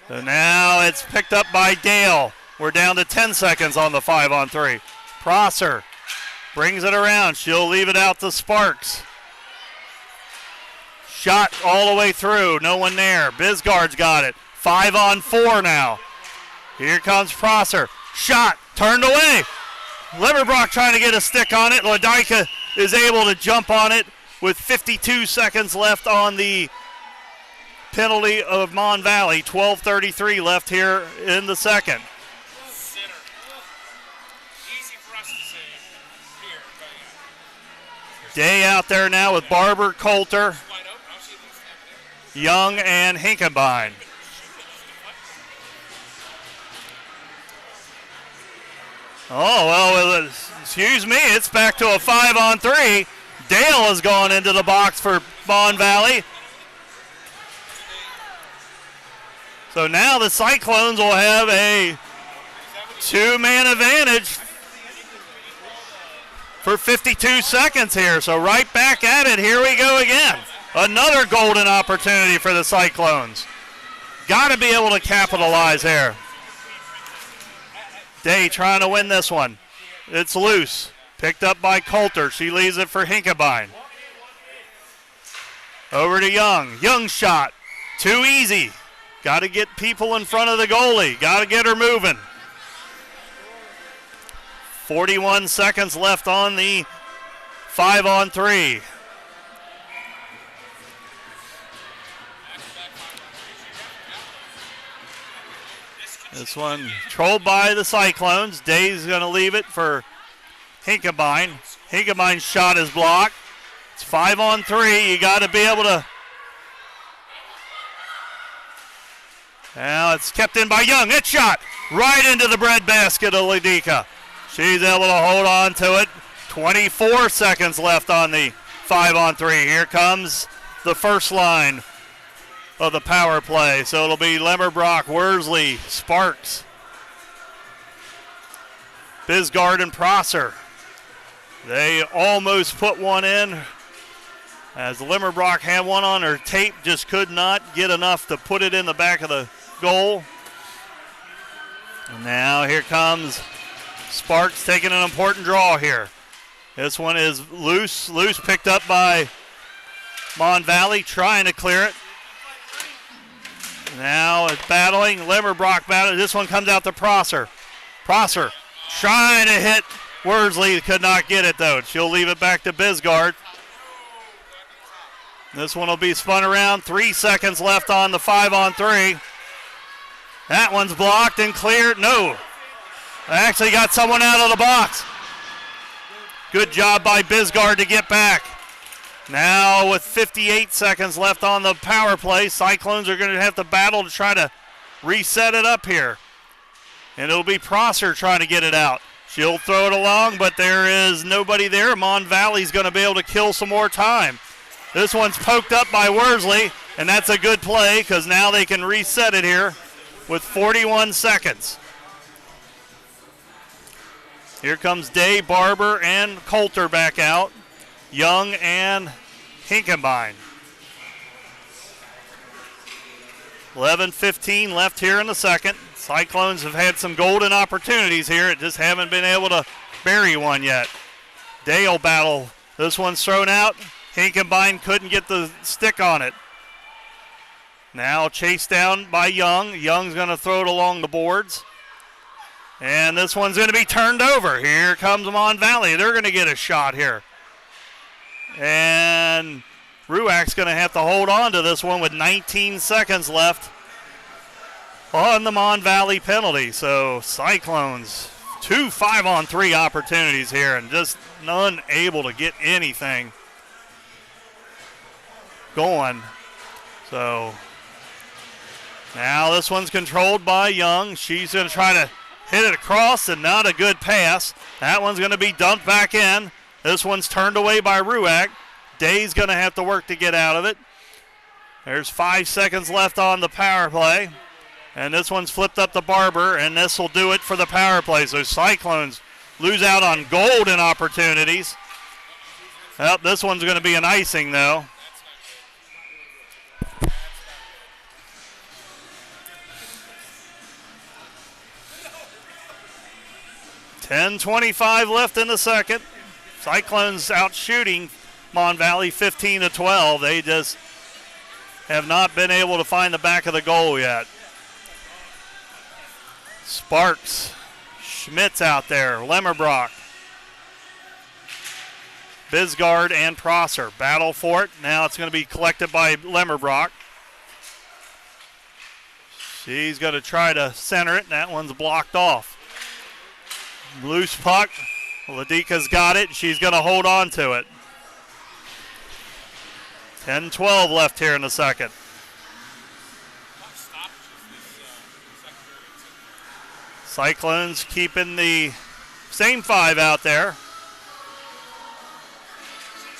So now it's picked up by Dale. We're down to 10 seconds on the 5-on-3. Prosser brings it around. She'll leave it out to Sparks. Shot all the way through. No one there. Bisgard's got it. 5-on-4 now. Here comes Prosser. Shot. Turned away. Leverbrock trying to get a stick on it. Ladyka is able to jump on it with 52 seconds left on the penalty of Mon Valley. 12:33 left here in the second. Day out there now with Barber, Coulter, Young, and Hinkenbein. Oh, well, excuse me, it's back to a 5-on-3. Dale has gone into the box for Mon Valley. So now the Cyclones will have a two-man advantage for 52 seconds here. So right back at it. Here we go again. Another golden opportunity for the Cyclones. Got to be able to capitalize here. Day trying to win this one. It's loose. Picked up by Coulter. She leaves it for Hinkenbein. Over to Young. Young shot. Too easy. Got to get people in front of the goalie. Got to get her moving. 41 seconds left on the 5-on-3. This one controlled by the Cyclones. Day's going to leave it for Hinkenbein. Hinkebein's shot is blocked. It's 5-on-3. You got to be able to. Now it's kept in by Young. It's shot right into the breadbasket of Ladyka. She's able to hold on to it. 24 seconds left on the 5-on-3. Here comes the first line of the power play. So it'll be Lemmerbrock, Worsley, Sparks, Bisgard, and Prosser. They almost put one in as Lemmerbrock had one on her tape, just could not get enough to put it in the back of the goal. And now here comes Sparks taking an important draw here. This one is loose. Loose picked up by Mon Valley, trying to clear it. Now it's battling. Lemmerbrock battling. This one comes out to Prosser. Prosser trying to hit Worsley. Could not get it, though. She'll leave it back to Bisgard. This one will be spun around. 3 seconds left on the 5-on-3. That one's blocked and cleared. No. I actually got someone out of the box. Good job by Bisgard to get back. Now with 58 seconds left on the power play, Cyclones are going to have to battle to try to reset it up here. And it'll be Prosser trying to get it out. She'll throw it along, but there is nobody there. Mon Valley's going to be able to kill some more time. This one's poked up by Worsley, and that's a good play because now they can reset it here with 41 seconds. Here comes Day, Barber, and Coulter back out. Young and Hinkenbein. 11:15 left here in the second. Cyclones have had some golden opportunities here. It just haven't been able to bury one yet. Day will battle. This one's thrown out. Hinkenbein couldn't get the stick on it. Now chased down by Young. Young's going to throw it along the boards. And this one's going to be turned over. Here comes Mon Valley. They're going to get a shot here. And Ruack's going to have to hold on to this one with 19 seconds left on the Mon Valley penalty. So Cyclones, 2 5-on-3 opportunities here and just none able to get anything going. So now this one's controlled by Young. She's going to try to hit it across and not a good pass. That one's going to be dumped back in. This one's turned away by Ruack. Day's going to have to work to get out of it. There's 5 seconds left on the power play. And this one's flipped up to Barber, and this will do it for the power play. So Cyclones lose out on golden opportunities. Well, this one's going to be an icing, though. .10:25 left in the second. Cyclones out shooting Mon Valley 15-12. They just have not been able to find the back of the goal yet. Sparks, Schmitz out there, Lemmerbrock, Bisgard, and Prosser battle for it. Now it's going to be collected by Lemmerbrock. She's going to try to center it, and that one's blocked off. Loose puck. Ladika's got it. She's going to hold on to it. 10-12 left here in the second. Cyclones keeping the same 5 out there.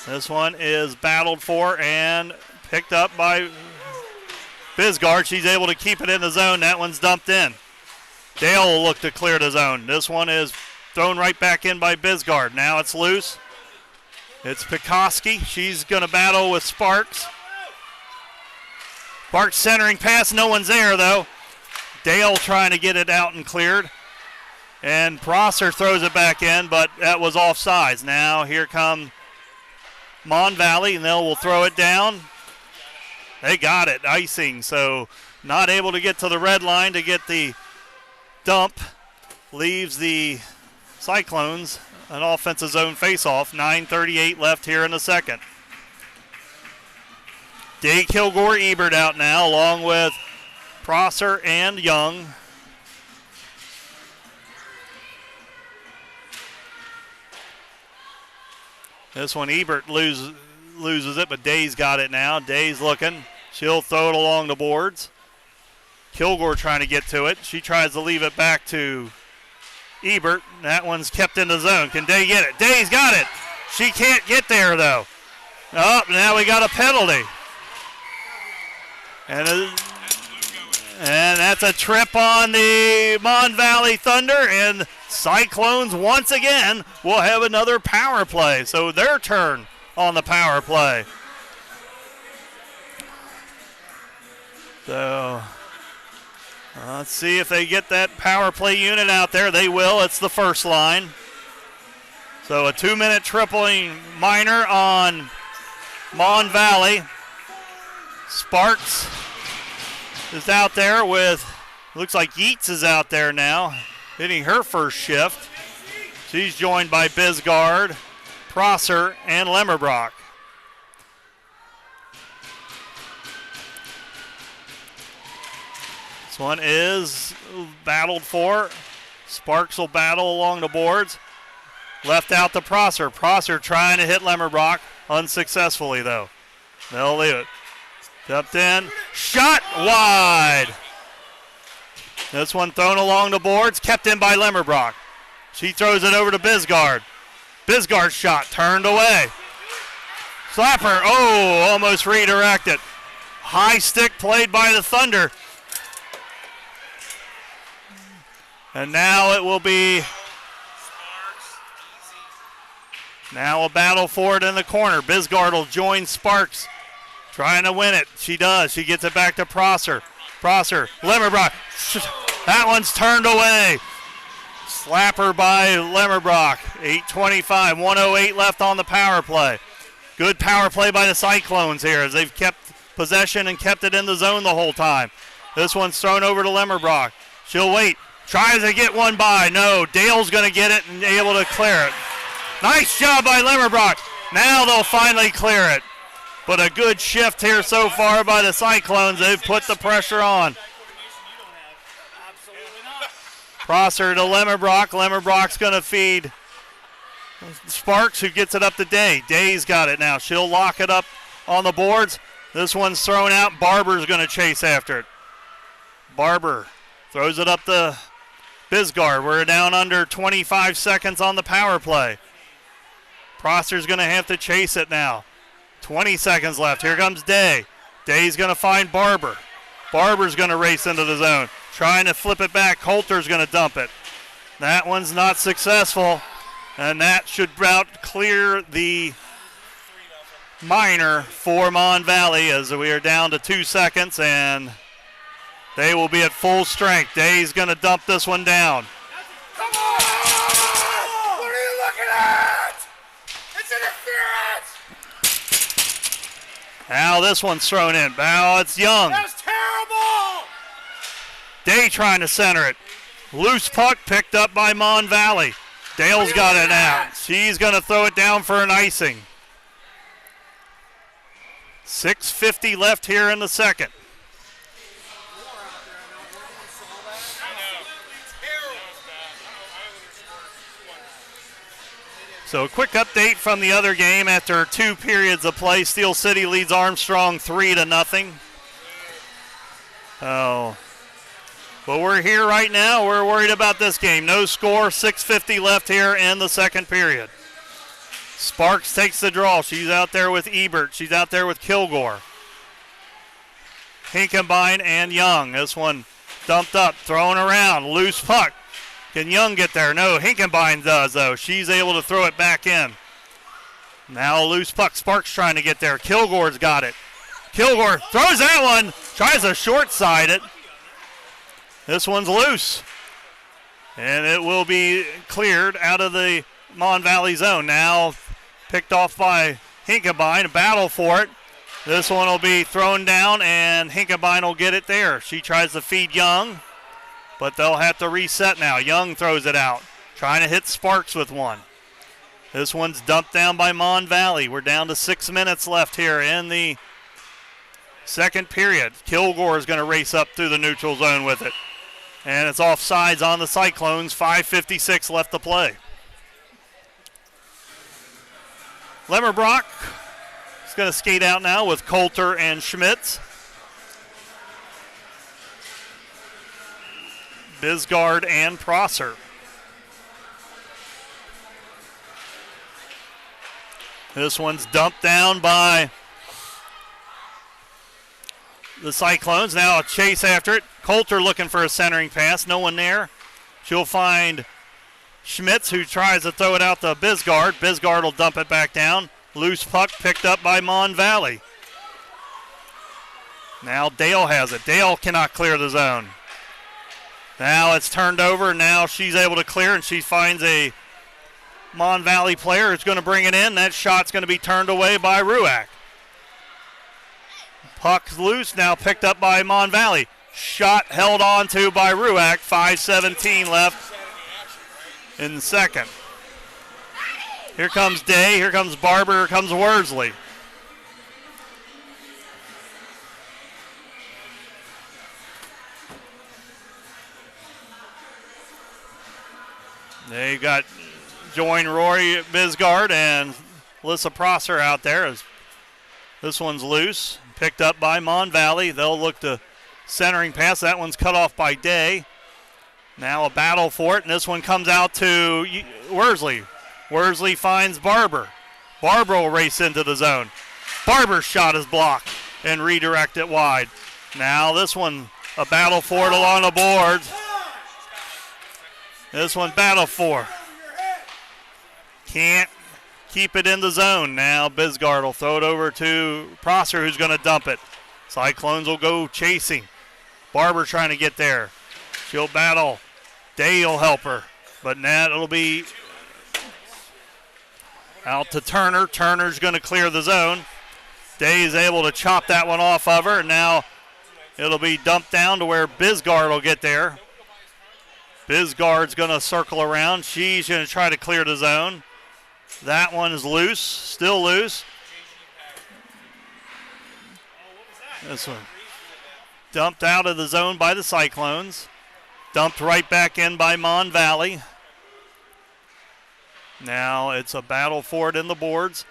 This one is battled for and picked up by Bisgard. She's able to keep it in the zone. That one's dumped in. Dale will look to clear the zone. This one is thrown right back in by Bisgard. Now it's loose. It's Pekoski. She's going to battle with Sparks. Sparks centering pass. No one's there, though. Dale trying to get it out and cleared. And Prosser throws it back in, but that was offsides. Now here come Mon Valley, and will throw it down. They got it, icing. So not able to get to the red line to get the dump. Leaves the Cyclones an offensive zone faceoff. 9:38 left here in the second. Day, Kilgore, Ebert out now, along with Prosser and Young. This one, Ebert loses it, but Day's got it now. Day's looking. She'll throw it along the boards. Kilgore trying to get to it. She tries to leave it back to Ebert. That one's kept in the zone. Can Day get it? Day's got it. She can't get there, though. Oh, now we got a penalty. And that's a trip on the Mon Valley Thunder, and Cyclones once again will have another power play. So their turn on the power play. So let's see if they get that power play unit out there. They will. It's the first line. So a 2-minute tripling minor on Mon Valley. Sparks is out there with, looks like Yeats is out there now, hitting her first shift. She's joined by Bisgard, Prosser, and Lemmerbrock. This one is battled for. Sparks will battle along the boards. Left out to Prosser. Prosser trying to hit Lemmerbrock, unsuccessfully though. They'll leave it. Dumped in, shot wide. This one thrown along the boards, kept in by Lemmerbrock. She throws it over to Bisgard. Bisgard's shot turned away. Slapper, oh, almost redirected. High stick played by the Thunder. And now it will be, now a battle for it in the corner. Bisgard will join Sparks. Trying to win it. She does. She gets it back to Prosser. Prosser, Lemmerbrock. That one's turned away. Slapper by Lemmerbrock. 8:25, 1:08 left on the power play. Good power play by the Cyclones here as they've kept possession and kept it in the zone the whole time. This one's thrown over to Lemmerbrock. She'll wait. Tries to get one by. No, Dale's going to get it and able to clear it. Nice job by Lemmerbrock. Now they'll finally clear it. But a good shift here so far by the Cyclones. They've put the pressure on. Prosser to Lemmerbrock. Lemmerbrock's going to feed Sparks, who gets it up to Day. Day's got it now. She'll lock it up on the boards. This one's thrown out. Barber's going to chase after it. Barber throws it up to Bisgard. We're down under 25 seconds on the power play. Prosser's going to have to chase it now. 20 seconds left. Here comes Day. Day's going to find Barber. Barber's going to race into the zone. Trying to flip it back. Coulter's going to dump it. That one's not successful. And that should about clear the minor for Mon Valley as we are down to 2 seconds and they will be at full strength. Day's going to dump this one down. Come on! What are you looking at? It's interference! Now this one's thrown in. Now it's Young. That's terrible! Day trying to center it. Loose puck picked up by Mon Valley. Dale's got it now. She's going to throw it down for an icing. 6:50 left here in the second. So a quick update from the other game after 2 periods of play. Steel City leads Armstrong 3-0. Oh. But we're here right now. We're worried about this game. No score, 6:50 left here in the second period. Sparks takes the draw. She's out there with Ebert. She's out there with Kilgore. Hinkenbein and Young. This one dumped up, thrown around. Loose puck. Can Young get there? No, Hinkenbein does, though. She's able to throw it back in. Now a loose puck. Sparks trying to get there. Kilgore's got it. Kilgore throws that one. Tries to short side it. This one's loose. And it will be cleared out of the Mon Valley zone. Now picked off by Hinkenbein. A battle for it. This one will be thrown down, and Hinkenbein will get it there. She tries to feed Young, but they'll have to reset now. Young throws it out, trying to hit Sparks with one. This one's dumped down by Mon Valley. We're down to 6 minutes left here in the second period. Kilgore is going to race up through the neutral zone with it. And it's offsides on the Cyclones. 5:56 left to play. Lemmerbrock is going to skate out now with Coulter and Schmitz. Bisgard and Prosser. This one's dumped down by the Cyclones. Now a chase after it. Coulter looking for a centering pass. No one there. She'll find Schmitz, who tries to throw it out to Bisgard. Bisgard will dump it back down. Loose puck picked up by Mon Valley. Now Dale has it. Dale cannot clear the zone. Now it's turned over. Now she's able to clear, and she finds a Mon Valley player who's going to bring it in. That shot's going to be turned away by Ruach. Puck's loose, now picked up by Mon Valley. Shot held on to by Ruach. 5:17 left in the second. Here comes Day, here comes Barber, here comes Worsley. They got join Rory Bisgard and Alyssa Prosser out there. As this one's loose, picked up by Mon Valley. They'll look to centering pass. That one's cut off by Day. Now a battle for it, and this one comes out to Worsley. Worsley finds Barber. Barber will race into the zone. Barber's shot is blocked and redirect it wide. Now this one, a battle for it along the boards. This one battle for. Can't keep it in the zone. Now Bisgard will throw it over to Prosser, who's going to dump it. Cyclones will go chasing. Barber trying to get there. She'll battle. Day will help her. But now it'll be out to Turner. Turner's going to clear the zone. Day is able to chop that one off of her. Now it'll be dumped down to where Bisgard will get there. Bisgard's going to circle around. She's going to try to clear the zone. That one is loose, still loose. This one dumped out of the zone by the Cyclones. Dumped right back in by Mon Valley. Now it's a battle for it in the boards.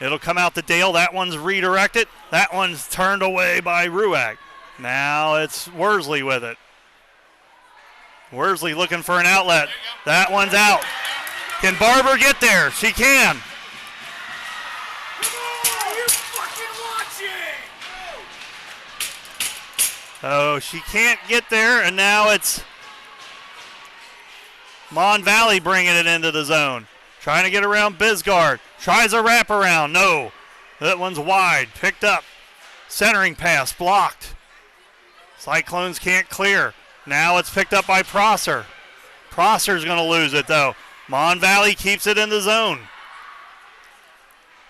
It'll come out to Dale. That one's redirected. That one's turned away by Ruach. Now it's Worsley with it. Worsley looking for an outlet. That one's out. Can Barber get there? She can. Oh, she can't get there, and now it's Mon Valley bringing it into the zone. Trying to get around Bisgard. Tries a wraparound. No. That one's wide. Picked up. Centering pass. Blocked. Cyclones can't clear. Now it's picked up by Prosser. Prosser's going to lose it, though. Mon Valley keeps it in the zone.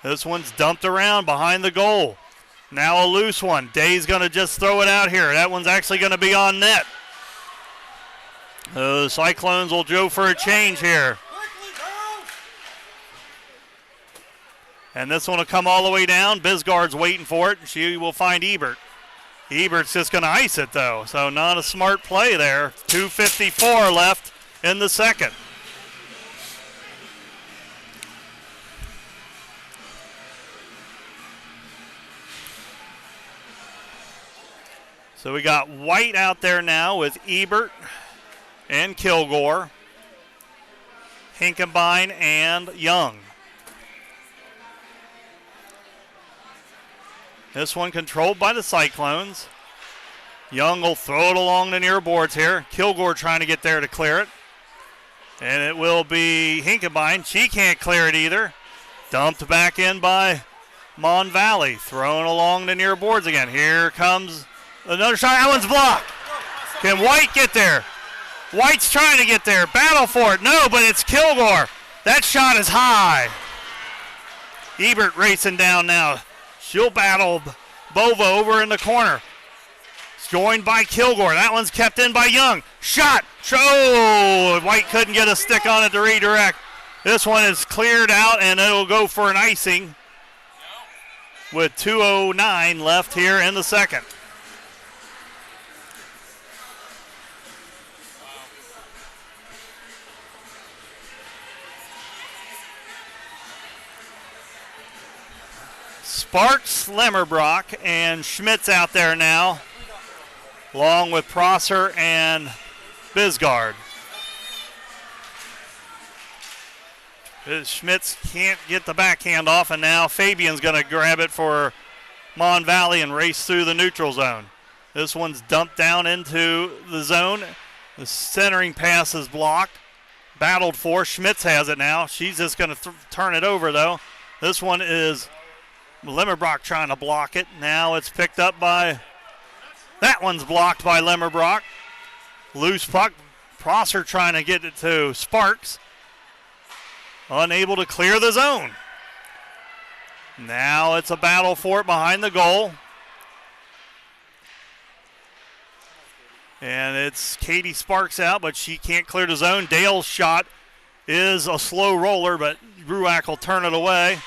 This one's dumped around behind the goal. Now a loose one. Day's going to just throw it out here. That one's actually going to be on net. The Cyclones will go for a change here. And this one will come all the way down. Bisgard's waiting for it. She will find Ebert. Ebert's just going to ice it, though. So not a smart play there. 2:54 left in the second. So we got White out there now with Ebert and Kilgore, Hinkenbein and Young. This one controlled by the Cyclones. Young will throw it along the near boards here. Kilgore trying to get there to clear it. And it will be Hinkenbein. She can't clear it either. Dumped back in by Mon Valley. Thrown along the near boards again. Here comes another shot. That one's blocked. Can White get there? White's trying to get there. Battle for it. No, but it's Kilgore. That shot is high. Ebert racing down now. She'll battle Bova over in the corner. It's joined by Kilgore. That one's kept in by Young. Shot. Oh, White couldn't get a stick on it to redirect. This one is cleared out, and it'll go for an icing with 2:09 left here in the second. Sparks, Lemmerbrock, and Schmitz out there now, along with Prosser and Bisgard. Schmitz can't get the backhand off, and now Fabian's going to grab it for Mon Valley and race through the neutral zone. This one's dumped down into the zone. The centering pass is blocked. Battled for. Schmitz has it now. She's just going to turn it over, though. This one is Lemmerbrock trying to block it. Now it's picked up by, that one's blocked by Lemmerbrock. Loose puck. Prosser trying to get it to Sparks. Unable to clear the zone. Now it's a battle for it behind the goal. And it's Katie Sparks out, but she can't clear the zone. Dale's shot is a slow roller, but Ruach will turn it away.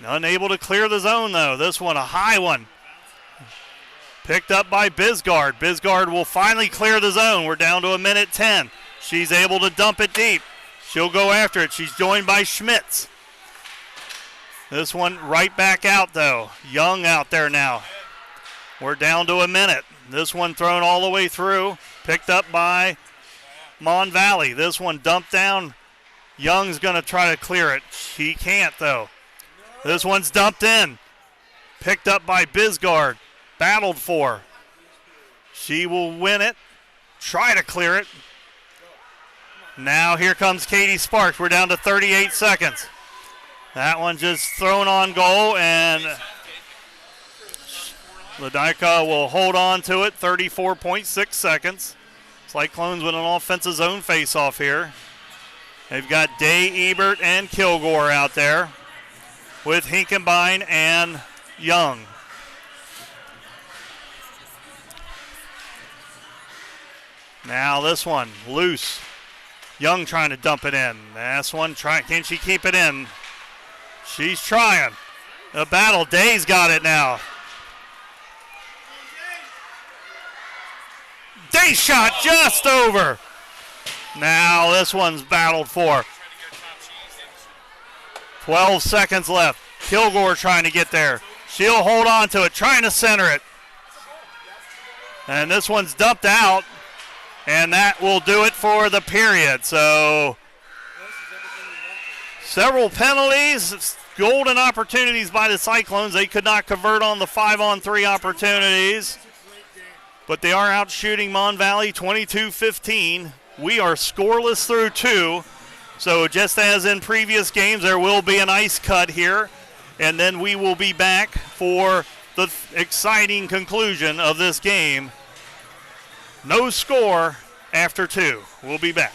Unable to clear the zone, though. This one, a high one. Picked up by Bisgard. Bisgard will finally clear the zone. We're down to 1:10. She's able to dump it deep. She'll go after it. She's joined by Schmitz. This one right back out, though. Young out there now. We're down to 1 minute. This one thrown all the way through. Picked up by Mon Valley. This one dumped down. Young's going to try to clear it. She can't, though. This one's dumped in. Picked up by Bisgard. Battled for. She will win it. Try to clear it. Now here comes Katie Sparks. We're down to 38 seconds. That one just thrown on goal, and Ledyka will hold on to it. 34.6 seconds. Cyclones with an offensive zone face-off here. They've got Day, Ebert, and Kilgore out there. with Hinkenbein and Young. Now this one, loose. Young trying to dump it in. This one, can she keep it in? She's trying. The battle, Day's got it now. Day shot just over. Now this one's battled for. 12 seconds left. Kilgore trying to get there. She'll hold on to it, trying to center it. And this one's dumped out. And that will do it for the period. So several penalties, golden opportunities by the Cyclones. They could not convert on the 5-on-3 opportunities. But they are out shooting Mon Valley 22-15. We are scoreless through 2. So just as in previous games, there will be an ice cut here. And then we will be back for the exciting conclusion of this game. No score after 2. We'll be back.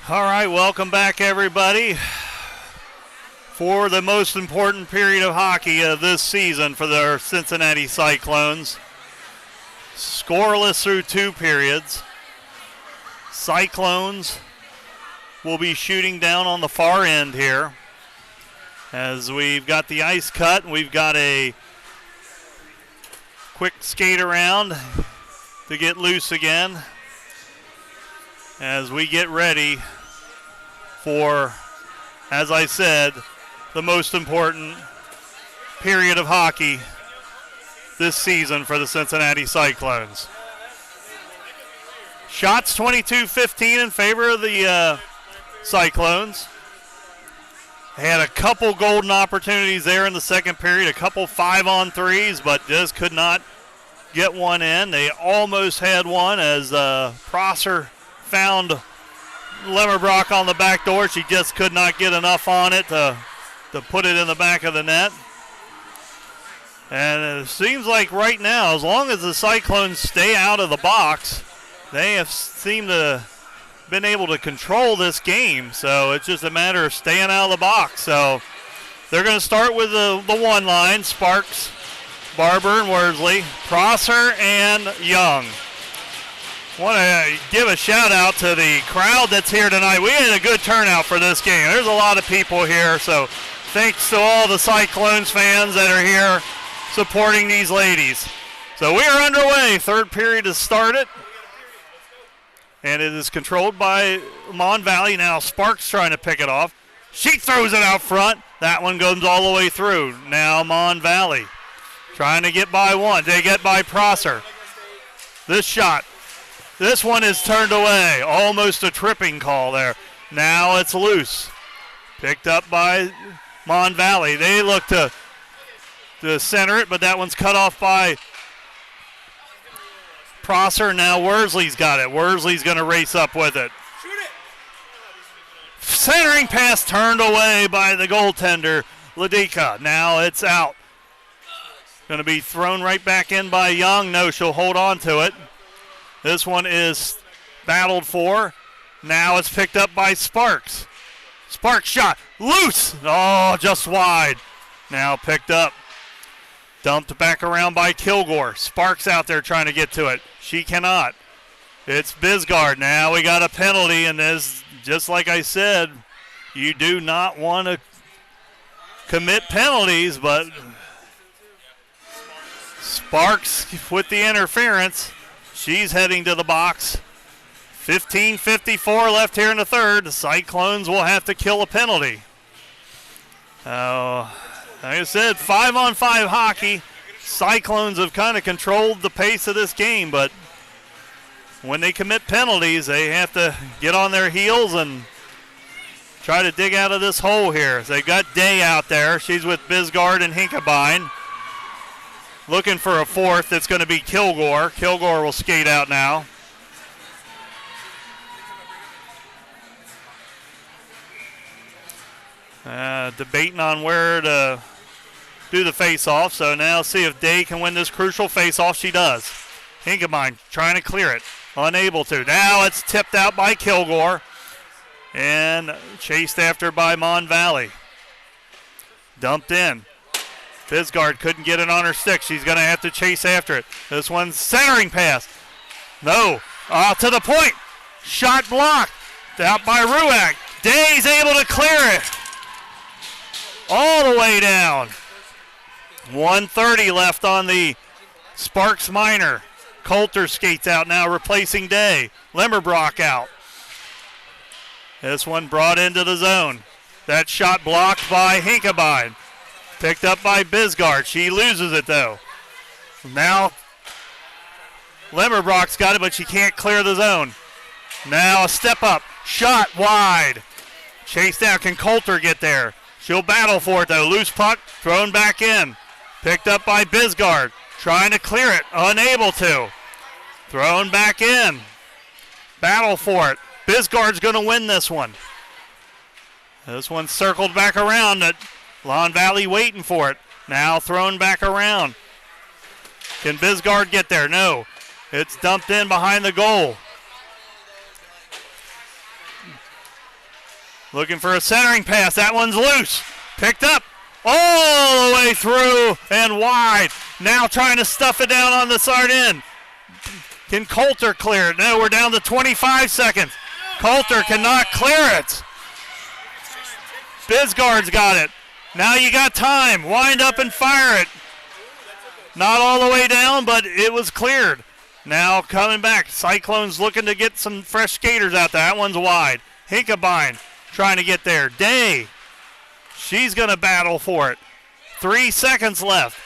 All right, welcome back, everybody, for the most important period of hockey of this season for the Cincinnati Cyclones. Scoreless through 2 periods. Cyclones will be shooting down on the far end here as we've got the ice cut. We've got a quick skate around to get loose again as we get ready for, as I said, the most important period of hockey this season for the Cincinnati Cyclones. Shots 22-15 in favor of the Cyclones. They had a couple golden opportunities there in the second period, a couple 5-on-3s, but just could not get one in. They almost had one as Prosser found Lemmerbrock on the back door. She just could not get enough on it to put it in the back of the net. And it seems like right now, as long as the Cyclones stay out of the box, they have seemed to been able to control this game. So it's just a matter of staying out of the box. So they're going to start with the one line, Sparks, Barber, and Worsley, Prosser, and Young. Want to give a shout out to the crowd that's here tonight. We had a good turnout for this game. There's a lot of people here, so thanks to all the Cyclones fans that are here supporting these ladies. So we are underway. Third period has started, and it is controlled by Mon Valley. Now Sparks trying to pick it off. She throws it out front. That one goes all the way through. Now Mon Valley trying to get by one. They get by Prosser. This shot. This one is turned away. Almost a tripping call there. Now it's loose. Picked up by Mon Valley. They look to center it, but that one's cut off by Prosser. Now Worsley's got it. Worsley's going to race up with it. Shoot it. Centering pass turned away by the goaltender, Ladika. Now it's out. Going to be thrown right back in by Young. No, she'll hold on to it. This one is battled for. Now it's picked up by Sparks. Sparks shot. Loose. Oh, just wide. Now picked up. Dumped back around by Kilgore. Sparks out there trying to get to it. She cannot. It's Bisgard. Now we got a penalty, and as just like I said, you do not want to commit penalties, but Sparks with the interference. She's heading to the box. 15:54 left here in the third. The Cyclones will have to kill a penalty. Like I said, 5-on-5 hockey. Cyclones have kind of controlled the pace of this game, but when they commit penalties, they have to get on their heels and try to dig out of this hole here. They've got Day out there. She's with Bisgard and Hinkebine. Looking for a fourth. It's going to be Kilgore. Kilgore will skate out now. Debating on where to do the face-off. So now see if Day can win this crucial face-off. She does. Hinkebine trying to clear it. Unable to. Now it's tipped out by Kilgore and chased after by Mon Valley. Dumped in. Bisgard couldn't get it on her stick. She's going to have to chase after it. This one's centering pass. No. To the point. Shot blocked. Out by Ruak. Day's able to clear it. All the way down. 1:30 left on the Sparks Minor. Coulter skates out now, replacing Day. Lemmerbrock out. This one brought into the zone. That shot blocked by Hinkebine. Picked up by Bisgard. She loses it, though. Now, Lemmerbrock's got it, but she can't clear the zone. Now a step up. Shot wide. Chased out. Can Coulter get there? She'll battle for it, though. Loose puck, thrown back in. Picked up by Bisgard. Trying to clear it. Unable to. Thrown back in. Battle for it. Bisgard's going to win this one. This one circled back around. Mon Valley waiting for it. Now thrown back around. Can Bisgard get there? No. It's dumped in behind the goal. Looking for a centering pass. That one's loose. Picked up all the way through and wide. Now trying to stuff it down on the side end. Can Coulter clear it? No, we're down to 25 seconds. Coulter cannot clear it. Bisgard's got it. Now you got time. Wind up and fire it. Not all the way down, but it was cleared. Now coming back. Cyclones looking to get some fresh skaters out there. That one's wide. Hinkabine trying to get there. Day. She's going to battle for it. 3 seconds left.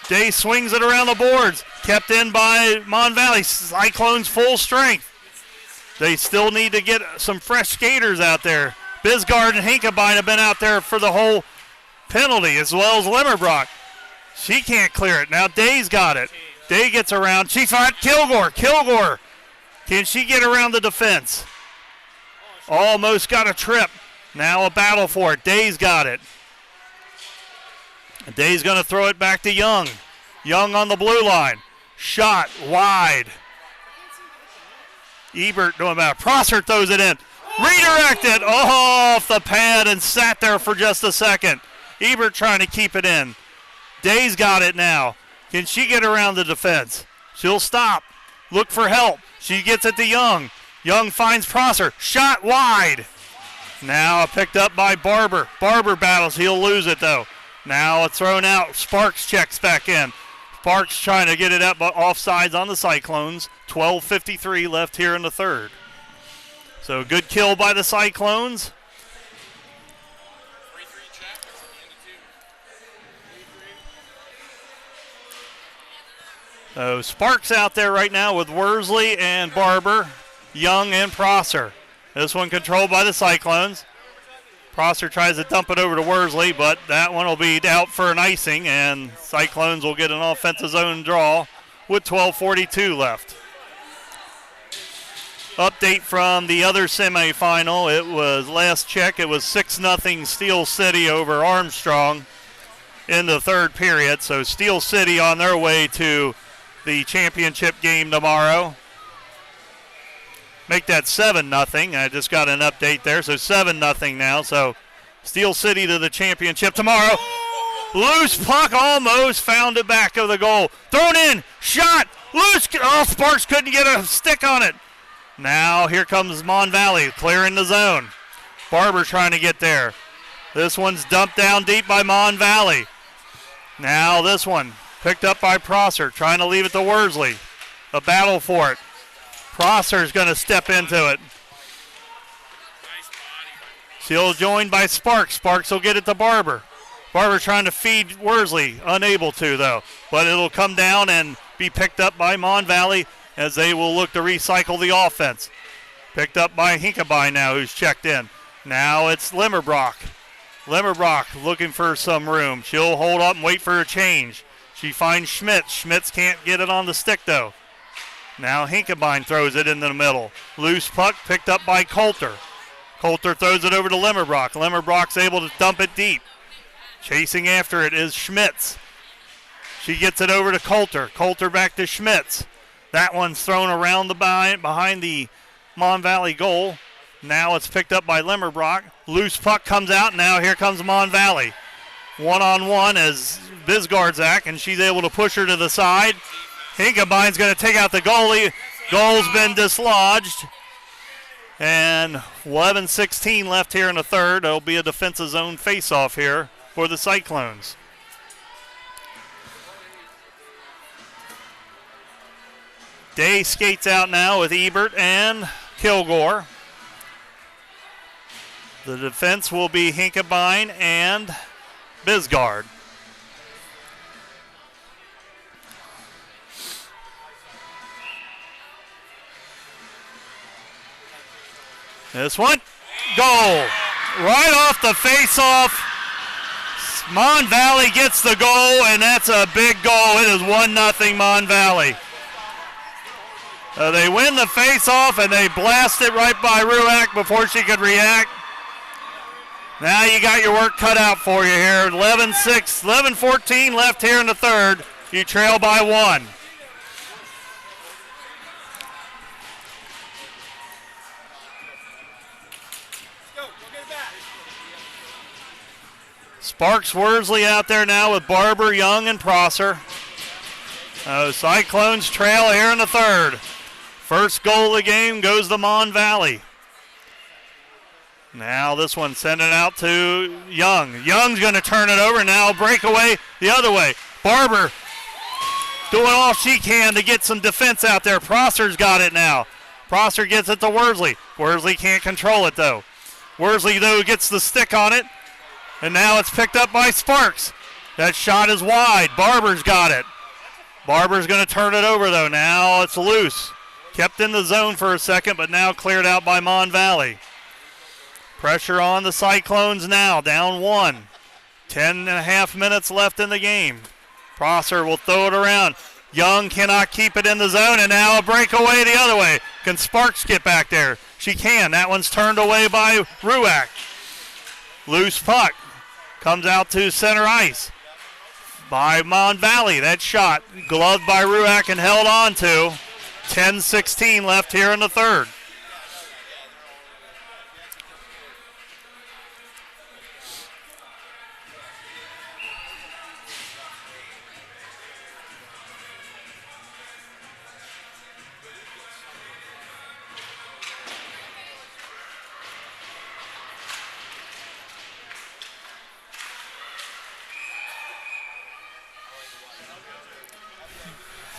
Day swings it around the boards. Kept in by Mon Valley. Cyclones full strength. They still need to get some fresh skaters out there. Bisgard and Hinkabine have been out there for the whole penalty, as well as Limmerbrock. She can't clear it. Now Day's got it. Day gets around. She's got Kilgore. Kilgore. Can she get around the defense? Almost got a trip. Now a battle for it. Day's got it. Day's going to throw it back to Young. Young on the blue line. Shot wide. Ebert doing about. Prosser throws it in. Redirected off the pad and sat there for just a second. Ebert trying to keep it in. Day's got it now. Can she get around the defense? She'll stop. Look for help. She gets it to Young. Young finds Prosser. Shot wide. Now picked up by Barber. Barber battles. He'll lose it though. Now it's thrown out. Sparks checks back in. Sparks trying to get it up, but offsides on the Cyclones. 12:53 left here in the third. So good kill by the Cyclones. So Sparks out there right now with Worsley and Barber, Young and Prosser. This one controlled by the Cyclones. Prosser tries to dump it over to Worsley, but that one will be out for an icing, and Cyclones will get an offensive zone draw with 12:42 left. Update from the other semifinal. It was last check. It was 6-0 Steel City over Armstrong in the third period. So Steel City on their way to the championship game tomorrow. Make that 7-0. I just got an update there. So 7-0 now. So Steel City to the championship tomorrow. Loose puck, almost found the back of the goal. Thrown in, shot, loose. Oh, Sparks couldn't get a stick on it. Now here comes Mon Valley clearing the zone. Barber trying to get there. This one's dumped down deep by Mon Valley. Now this one picked up by Prosser, trying to leave it to Worsley. A battle for it. Prosser's going to step into it. Still joined by Sparks. Sparks will get it to Barber. Barber trying to feed Worsley. Unable to, though. But it'll come down and be picked up by Mon Valley as they will look to recycle the offense. Picked up by Hinkabine now, who's checked in. Now it's Limmerbrock. Limmerbrock looking for some room. She'll hold up and wait for a change. She finds Schmitz. Schmitz can't get it on the stick, though. Now Hinkabine throws it into the middle. Loose puck picked up by Coulter. Coulter throws it over to Limmerbrock. Limmerbrock's able to dump it deep. Chasing after it is Schmitz. She gets it over to Coulter. Coulter back to Schmitz. That one's thrown around the behind the Mon Valley goal. Now it's picked up by Limmerbrock. Loose puck comes out. Now here comes Mon Valley. One-on-one as Bisgard's act, and she's able to push her to the side. Hinkabine's going to take out the goalie. Goal's been dislodged. And 11:16 left here in the third. It'll be a defensive zone face-off here for the Cyclones. Day skates out now with Ebert and Kilgore. The defense will be Hinkabine and Bisgard. This one, goal. Right off the face-off. Mon Valley gets the goal, and that's a big goal. It is 1-0 Mon Valley. They win the face-off, and they blast it right by Ruack before she could react. Now you got your work cut out for you here. 11-14 left here in the third. You trail by 1. Sparks Worsley out there now with Barber, Young, and Prosser. Cyclones trail here in the third. First goal of the game goes to Mon Valley. Now this one sending it out to Young. Young's going to turn it over. Now breakaway the other way. Barber doing all she can to get some defense out there. Prosser's got it now. Prosser gets it to Worsley. Worsley can't control it though. Worsley though gets the stick on it. And now it's picked up by Sparks. That shot is wide. Barber's got it. Barber's going to turn it over though. Now it's loose. Kept in the zone for a second, but now cleared out by Mon Valley. Pressure on the Cyclones now, down 1. 10.5 minutes left in the game. Prosser will throw it around. Young cannot keep it in the zone, and now a breakaway the other way. Can Sparks get back there? She can. That one's turned away by Ruack. Loose puck. Comes out to center ice by Mon Valley. That shot gloved by Ruack and held on to. 10:16 left here in the third.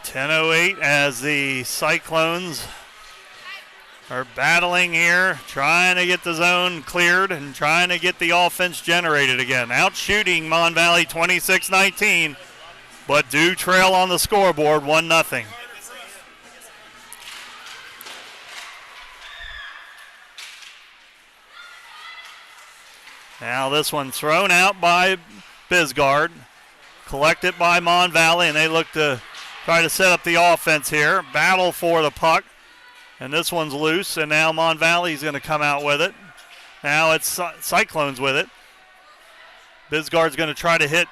.08 as the Cyclones are battling here, trying to get the zone cleared and trying to get the offense generated again. Out shooting Mon Valley 26-19, but do trail on the scoreboard 1-0. Now this one thrown out by Bisgard, collected by Mon Valley, and they look to try to set up the offense here. Battle for the puck. And this one's loose, and now Mon Valley's going to come out with it. Now it's Cyclones with it. Bisgard's going to try to hit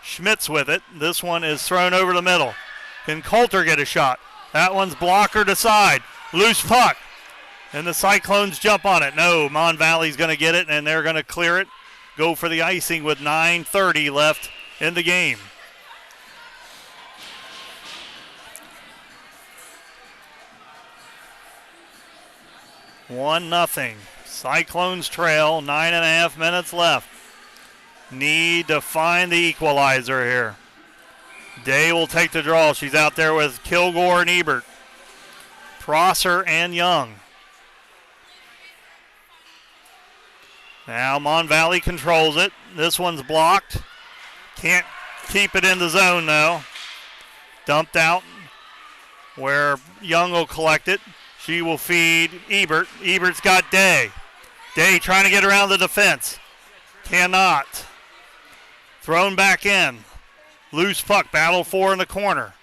Schmitz with it. This one is thrown over the middle. Can Coulter get a shot? That one's blocker to side. Loose puck. And the Cyclones jump on it. No, Mon Valley's going to get it, and they're going to clear it. Go for the icing with 9:30 left in the game. One nothing. Cyclones trail, 9.5 minutes left. Need to find the equalizer here. Day will take the draw. She's out there with Kilgore and Ebert. Prosser and Young. Now Mon Valley controls it. This one's blocked. Can't keep it in the zone though. Dumped out where Young will collect it. She will feed Ebert. Ebert's got Day. Day trying to get around the defense. Cannot. Thrown back in. Loose puck. Battle for in the corner.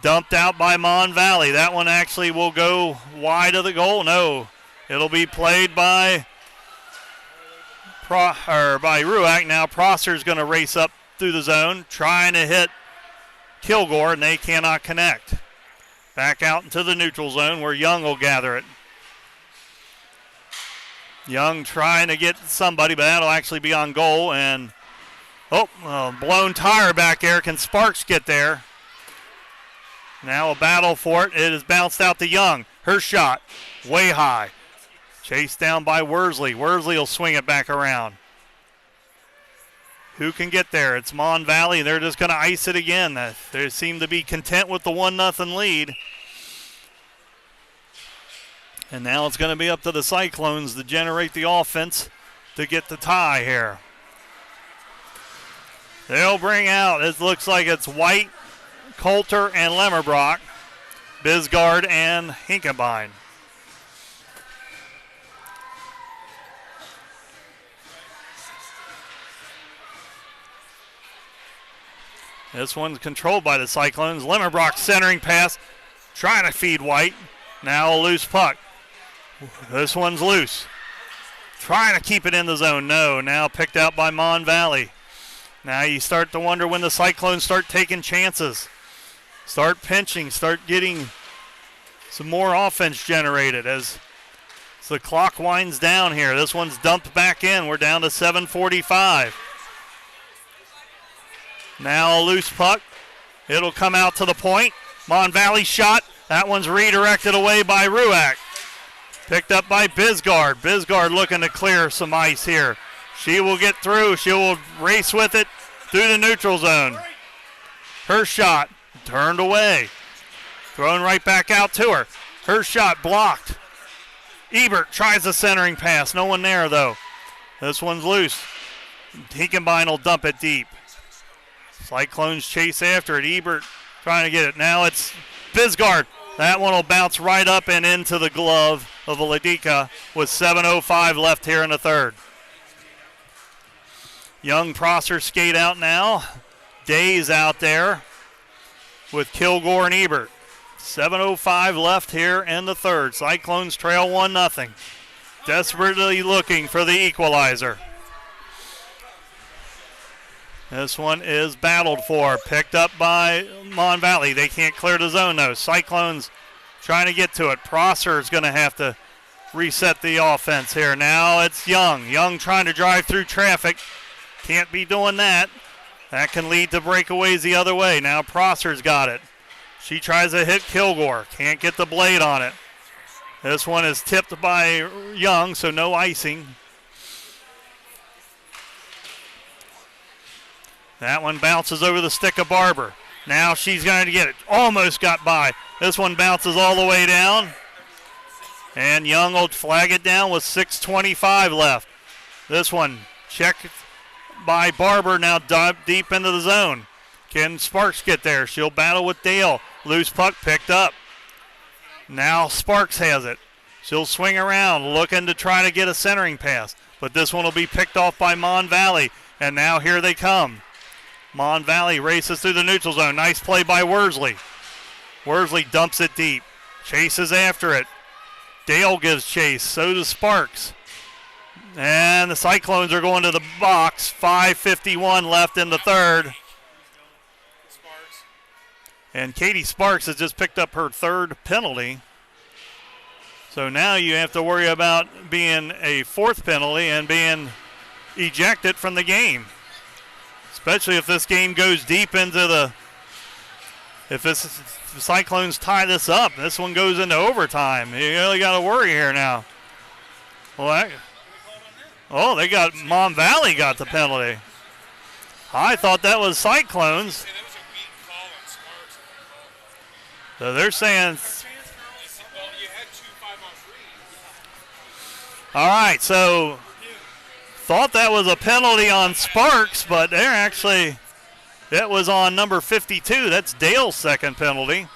Dumped out by Mon Valley. That one actually will go wide of the goal. No. It'll be played by Ruack. Now Prosser's going to race up through the zone, trying to hit Kilgore, and they cannot connect. Back out into the neutral zone where Young will gather it. Young trying to get somebody, but that'll actually be on goal. And, blown tire back there. Can Sparks get there? Now a battle for it. It is bounced out to Young. Her shot, way high. Chased down by Worsley. Worsley will swing it back around. Who can get there? It's Mon Valley. They're just going to ice it again. They seem to be content with the 1-0 lead. And now it's going to be up to the Cyclones to generate the offense to get the tie here. They'll bring out, it looks like it's White, Coulter, and Lemmerbrock, Bisgard, and Hinkenbein. This one's controlled by the Cyclones. Lemmerbrock centering pass, trying to feed White. Now a loose puck. This one's loose. Trying to keep it in the zone. No, now picked out by Mon Valley. Now you start to wonder when the Cyclones start taking chances. Start pinching, start getting some more offense generated as the clock winds down here. This one's dumped back in. We're down to 7:45. Now a loose puck. It'll come out to the point. Mon Valley shot. That one's redirected away by Ruack. Picked up by Bisgard. Bisgard looking to clear some ice here. She will get through. She will race with it through the neutral zone. Her shot turned away. Thrown right back out to her. Her shot blocked. Ebert tries a centering pass. No one there, though. This one's loose. Heekenbein will dump it deep. Cyclones chase after it. Ebert trying to get it. Now it's Bisgard. That one will bounce right up and into the glove of Ladika with 7:05 left here in the third. Young Prosser skate out now. Day's out there with Kilgore and Ebert. 7:05 left here in the third. Cyclones trail 1-0. Desperately looking for the equalizer. This one is battled for. Picked up by Mon Valley. They can't clear the zone, though. Cyclones trying to get to it. Prosser is going to have to reset the offense here. Now it's Young. Young trying to drive through traffic. Can't be doing that. That can lead to breakaways the other way. Now Prosser's got it. She tries to hit Kilgore. Can't get the blade on it. This one is tipped by Young, so no icing. That one bounces over the stick of Barber. Now she's going to get it. Almost got by. This one bounces all the way down. And Young will flag it down with 6:25 left. This one checked by Barber, now deep into the zone. Can Sparks get there? She'll battle with Dale. Loose puck picked up. Now Sparks has it. She'll swing around looking to try to get a centering pass. But this one will be picked off by Mon Valley. And now here they come. Mon Valley races through the neutral zone. Nice play by Worsley. Worsley dumps it deep. Chases after it. Dale gives chase. So does Sparks. And the Cyclones are going to the box. 5:51 left in the third. And Katie Sparks has just picked up her third penalty. So now you have to worry about being a fourth penalty and being ejected from the game. Especially if this game goes deep into the, if the Cyclones tie this up, this one goes into overtime. You really got to worry here now. Well, they got, Mon Valley got the penalty. I thought that was Cyclones. So they're saying, all right, so thought that was a penalty on Sparks, but they're actually, that was on number 52. That's Dale's second penalty.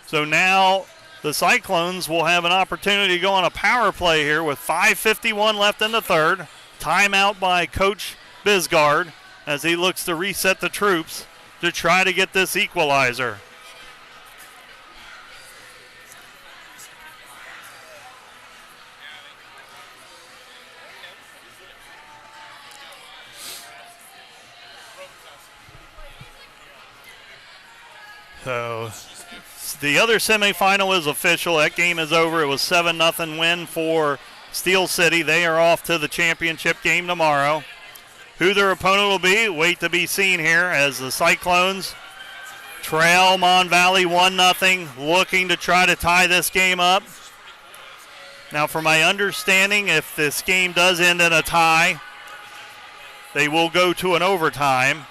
So now the Cyclones will have an opportunity to go on a power play here with 5:51 left in the third. Timeout by Coach Bisgard as he looks to reset the troops to try to get this equalizer. So the other semifinal is official. That game is over. It was 7-0 win for Steel City. They are off to the championship game tomorrow. Who their opponent will be, wait to be seen here as the Cyclones trail Mon Valley 1-0, looking to try to tie this game up. Now, from my understanding, if this game does end in a tie, they will go to an overtime.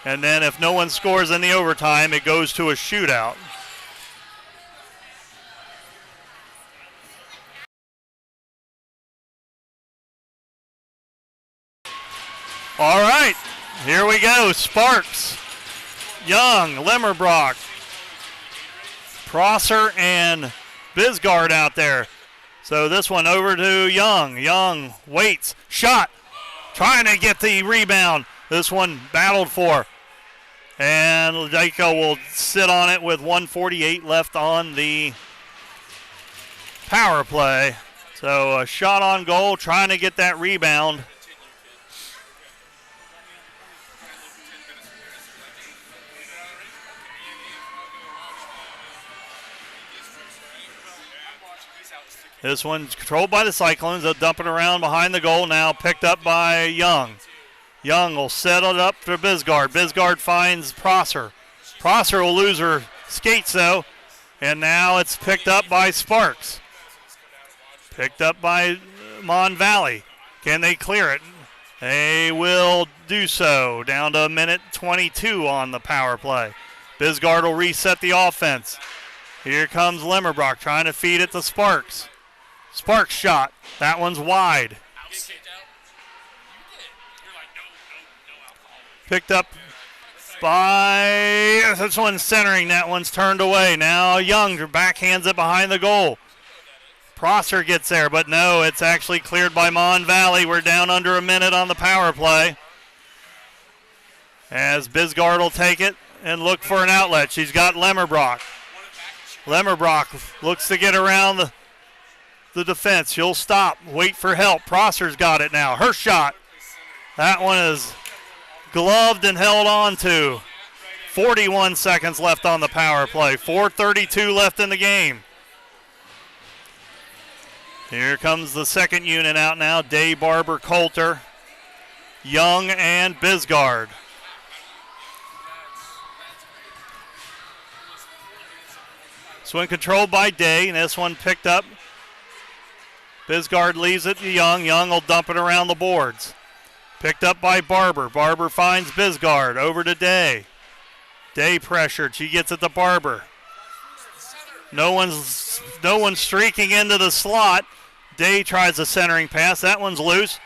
And then if no one scores in the overtime, it goes to a shootout. All right, here we go. Sparks, Young, Limmerbrock, Prosser, and Bisgard out there. So this one over to Young. Young waits, shot, trying to get the rebound. This one battled for. And Ladika will sit on it with 1:48 left on the power play. So a shot on goal, trying to get that rebound. This one's controlled by the Cyclones. They'll dump it around behind the goal now, picked up by Young. Young will set it up for Bisgard. Bisgard finds Prosser. Prosser will lose her skates though. And now it's picked up by Sparks. Picked up by Mon Valley. Can they clear it? They will do so. Down to a minute 22 on the power play. Bisgard will reset the offense. Here comes Limmerbrock trying to feed it to Sparks. Sparks shot. That one's wide. Picked up by, this one's centering. That one's turned away. Now Young backhands it behind the goal. Prosser gets there, but no, it's actually cleared by Mon Valley. We're down under a minute on the power play. As Bisgard will take it and look for an outlet. She's got Lemmerbrock. Lemmerbrock looks to get around the defense. She'll stop, wait for help. Prosser's got it now. Her shot. That one is gloved and held on to. 41 seconds left on the power play. 4:32 left in the game. Here comes the second unit out now. Day, Barber, Coulter, Young, and Bisgard. This one controlled by Day, and this one picked up. Bisgard leaves it to Young. Young will dump it around the boards. Picked up by Barber. Barber finds Bisgard. Over to Day. Day pressured. She gets it to Barber. No one's streaking into the slot. Day tries a centering pass. That one's loose.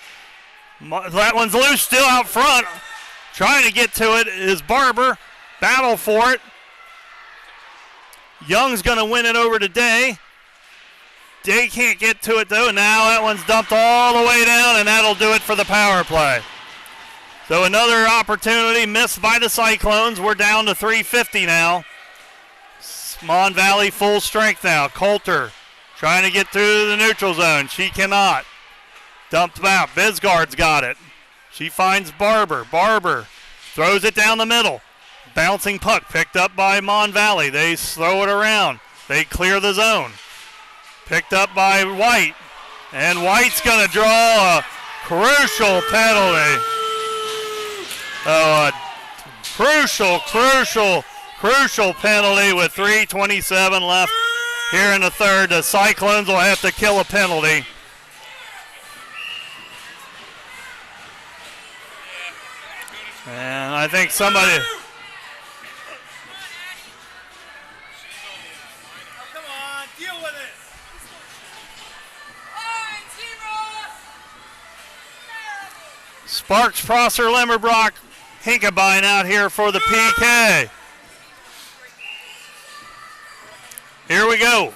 Still out front. Trying to get to it is Barber. Battle for it. Young's going to win it over to Day. Day can't get to it though. Now that one's dumped all the way down, and that'll do it for the power play. So another opportunity missed by the Cyclones. We're down to 3:50 now. Mon Valley full strength now. Coulter trying to get through the neutral zone. She cannot. Dumped out. Bisgard's got it. She finds Barber. Barber throws it down the middle. Bouncing puck picked up by Mon Valley. They throw it around. They clear the zone. Picked up by White. And White's going to draw a crucial penalty. Oh, a crucial penalty with 3:27 left here in the third. The Cyclones will have to kill a penalty. And I think somebody... Sparks, Prosser, Lemmerbrock, Hinkebine out here for the PK. Here we go.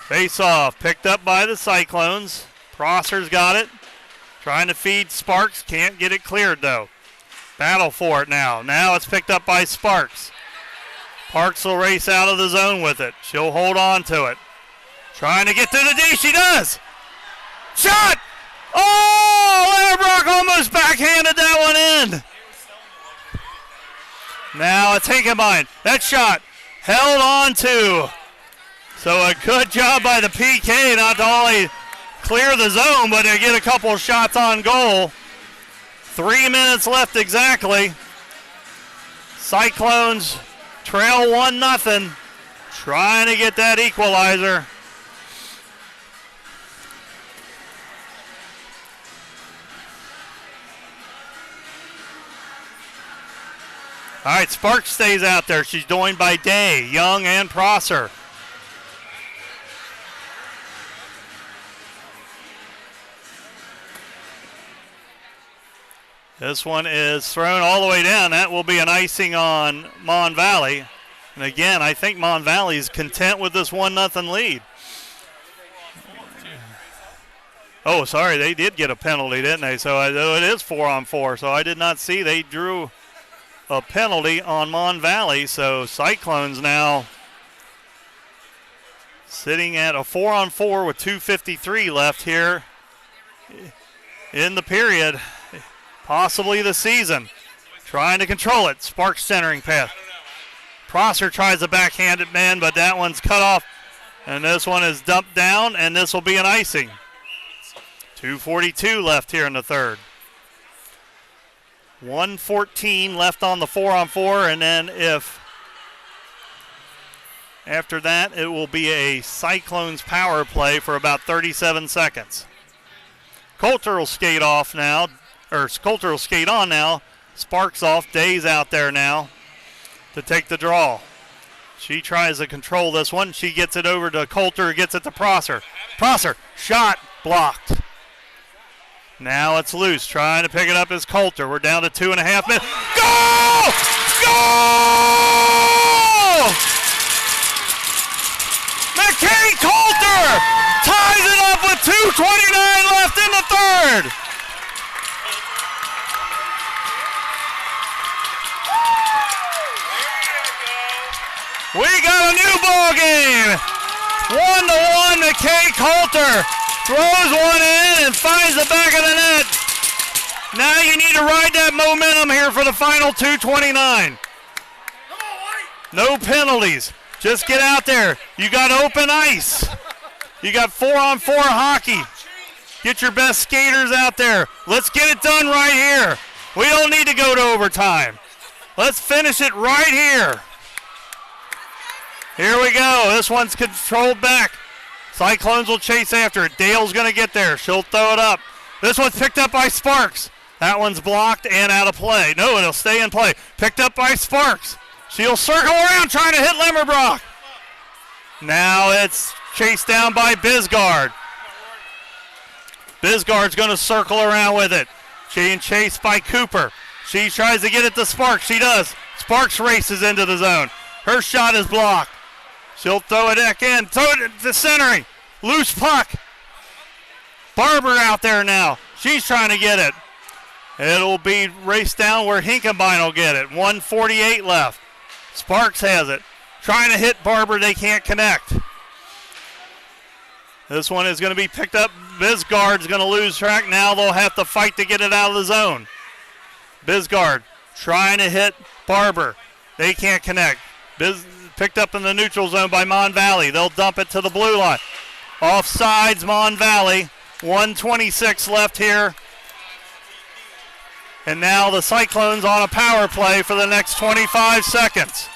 Face off, picked up by the Cyclones. Prosser's got it. Trying to feed Sparks, can't get it cleared though. Battle for it now. Now it's picked up by Sparks. Parks will race out of the zone with it. She'll hold on to it. Trying to get to the D, she does! Shot! Oh, Lemmerbrock almost backhanded that one in. Now it's Hinkebine. That shot held on to. So a good job by the PK not to only clear the zone, but to get a couple shots on goal. 3 minutes left exactly. Cyclones trail 1-0. Trying to get that equalizer. All right, Sparks stays out there. She's joined by Day, Young, and Prosser. This one is thrown all the way down. That will be an icing on Mon Valley. And again, I think Mon Valley's content with this 1-0 lead. Oh, sorry, they did get a penalty, didn't they? So it is 4-on-4. So I did not see they drew a penalty on Mon Valley. So Cyclones now sitting at a 4-on-4 with 2:53 left here in the period. Possibly the season. Trying to control it. Sparks centering pass. Prosser tries to backhand it, man, but that one's cut off. And this one is dumped down, and this will be an icing. 2:42 left here in the third. 1:14 left on the 4-on-4, and then after that, it will be a Cyclones power play for about 37 seconds. Coulter will skate off now, or Coulter will skate on now. Sparks off, Day's out there now to take the draw. She tries to control this one. She gets it over to Coulter, gets it to Prosser. Prosser, shot blocked. Now it's loose. Trying to pick it up is Coulter. We're down to 2.5 minutes. Goal! Goal! McKay Coulter ties it up with 2:29 left in the third. We got a new ball game. 1-1, McKay Coulter throws one in and finds the back of the net. Now you need to ride that momentum here for the final 2:29. No penalties. Just get out there. You got open ice. You got 4-on-4 hockey. Get your best skaters out there. Let's get it done right here. We don't need to go to overtime. Let's finish it right here. Here we go. This one's controlled back. Cyclones will chase after it. Dale's going to get there. She'll throw it up. This one's picked up by Sparks. That one's blocked and out of play. No, it'll stay in play. Picked up by Sparks. She'll circle around trying to hit Lemmerbrock. Now it's chased down by Bisgard. Bisgard's going to circle around with it. Being chased by Cooper. She tries to get it to Sparks. She does. Sparks races into the zone. Her shot is blocked. She'll throw it back in. Throw it to centering. Loose puck. Barber out there now. She's trying to get it. It'll be raced down where Hinkenbein will get it. 1:48 left. Sparks has it. Trying to hit Barber. They can't connect. This one is going to be picked up. Bisgard's going to lose track. Now they'll have to fight to get it out of the zone. Bisgard trying to hit Barber. They can't connect. Picked up in the neutral zone by Mon Valley. They'll dump it to the blue line. Offsides, Mon Valley. 1:26 left here. And now the Cyclones on a power play for the next 25 seconds.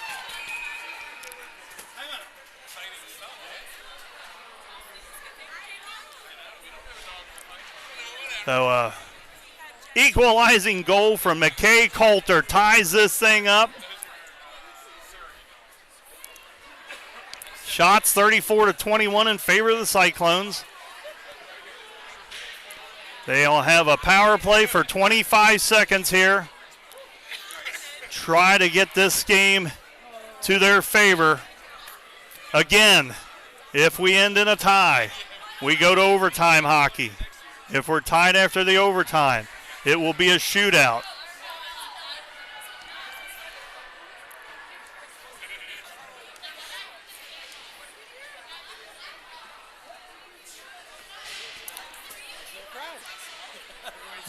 So, equalizing goal from McKay Coulter ties this thing up. Shots 34-21 in favor of the Cyclones. They'll have a power play for 25 seconds here. Try to get this game to their favor. Again, if we end in a tie, we go to overtime hockey. If we're tied after the overtime, it will be a shootout.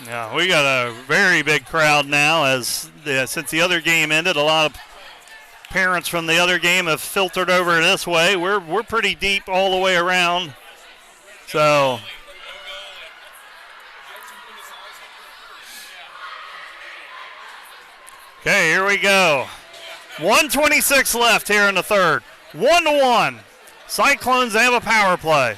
Yeah, we got a very big crowd now as since the other game ended. A lot of parents from the other game have filtered over this way. We're pretty deep all the way around. So okay, here we go. 1:26 left here in the third. 1-1. Cyclones have a power play.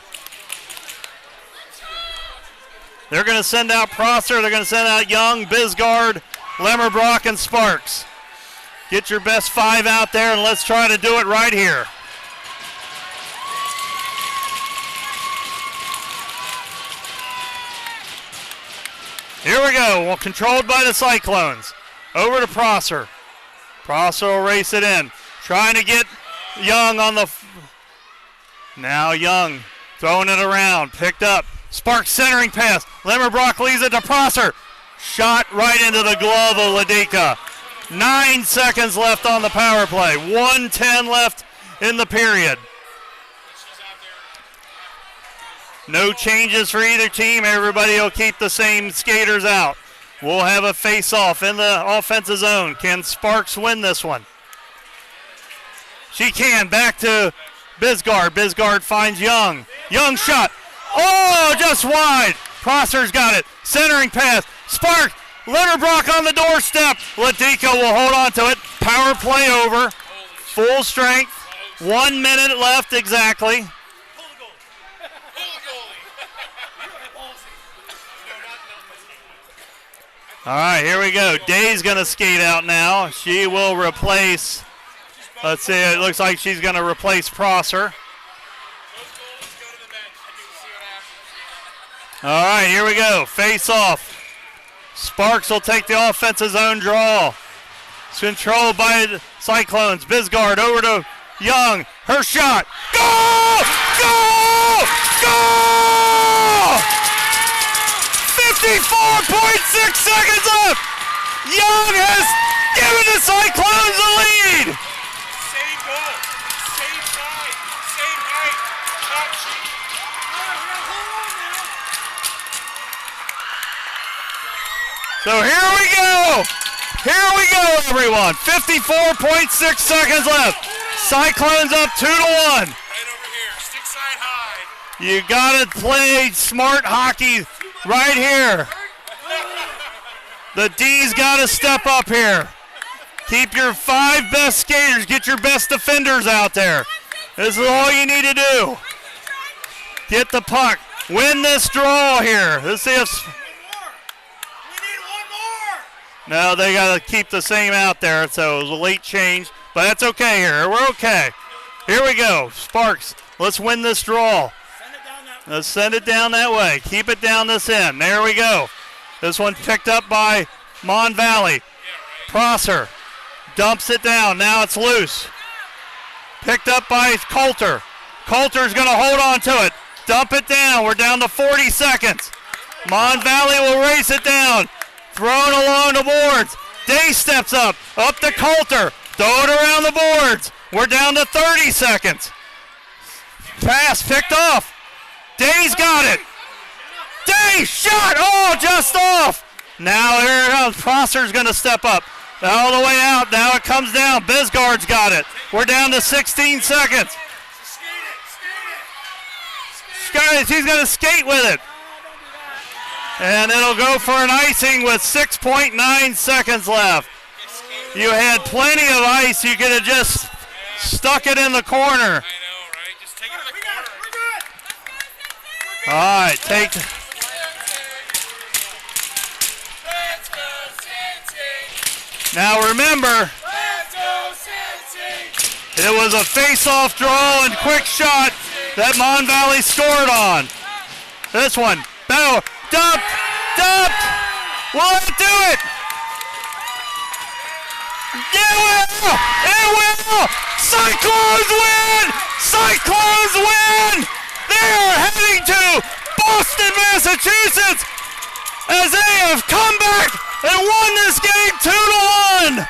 They're going to send out Prosser. They're going to send out Young, Bisgard, Lemmerbrock, and Sparks. Get your best five out there, and let's try to do it right here. Here we go. Well, controlled by the Cyclones. Over to Prosser. Prosser will race it in. Trying to get Young on the... Now Young throwing it around. Picked up. Sparks centering pass. Lemmerbrock leaves it to Prosser. Shot right into the glove of Ladika. 9 seconds left on the power play. 1:10 left in the period. No changes for either team. Everybody will keep the same skaters out. We'll have a face-off in the offensive zone. Can Sparks win this one? She can. Back to Bisgard. Bisgard finds Young. Young shot. Oh, just wide. Prosser's got it. Centering pass. Spark Litterbrock on the doorstep. Ladika will hold on to it. Power play over. Full strength. 1 minute left exactly. All right, here we go. Day's going to skate out now. She will replace, let's see, it looks like she's going to replace Prosser. All right, here we go. Face off. Sparks will take the offensive zone draw. It's controlled by the Cyclones. Bisgard over to Young. Her shot. Goal! Goal! Goal! 54.6 seconds left. Young has given the Cyclones the lead. Same goal, same side, same height, top sheet. So here we go. Here we go, everyone. 54.6 seconds left. Cyclones up 2-1. Right over here, stick side high. You gotta play smart hockey right here. The D's gotta step up here. Keep your 5 best skaters. Get your best defenders out there. This is all you need to do. Get the puck. Win this draw here. Let's see if... No, they got to keep the same out there, so it was a late change. But that's okay here. We're okay. Here we go. Sparks, let's win this draw. Let's send it down that way. Keep it down this end. There we go. This one picked up by Mon Valley. Prosser dumps it down. Now it's loose. Picked up by Coulter. Coulter's going to hold on to it. Dump it down. We're down to 40 seconds. Mon Valley will race it down. Thrown along the boards. Day steps up to Coulter. Throw it around the boards. We're down to 30 seconds. Pass picked off. Day's got it. Day shot. Oh, just off. Now here it comes. Prosser's going to step up. All the way out. Now it comes down. Bisgard's got it. We're down to 16 seconds. He's going to skate with it. And it'll go for an icing with 6.9 seconds left. You had plenty of ice. You could have just stuck it in the corner. I know, right? Just take it to the corner. All right, take. Now remember, it was a face-off draw and quick shot that Mon Valley scored on. This one, Bauer. Dumped! Will it do it? It will! It will! Cyclones win! Cyclones win! They are heading to Boston, Massachusetts as they have come back and won this game 2-1.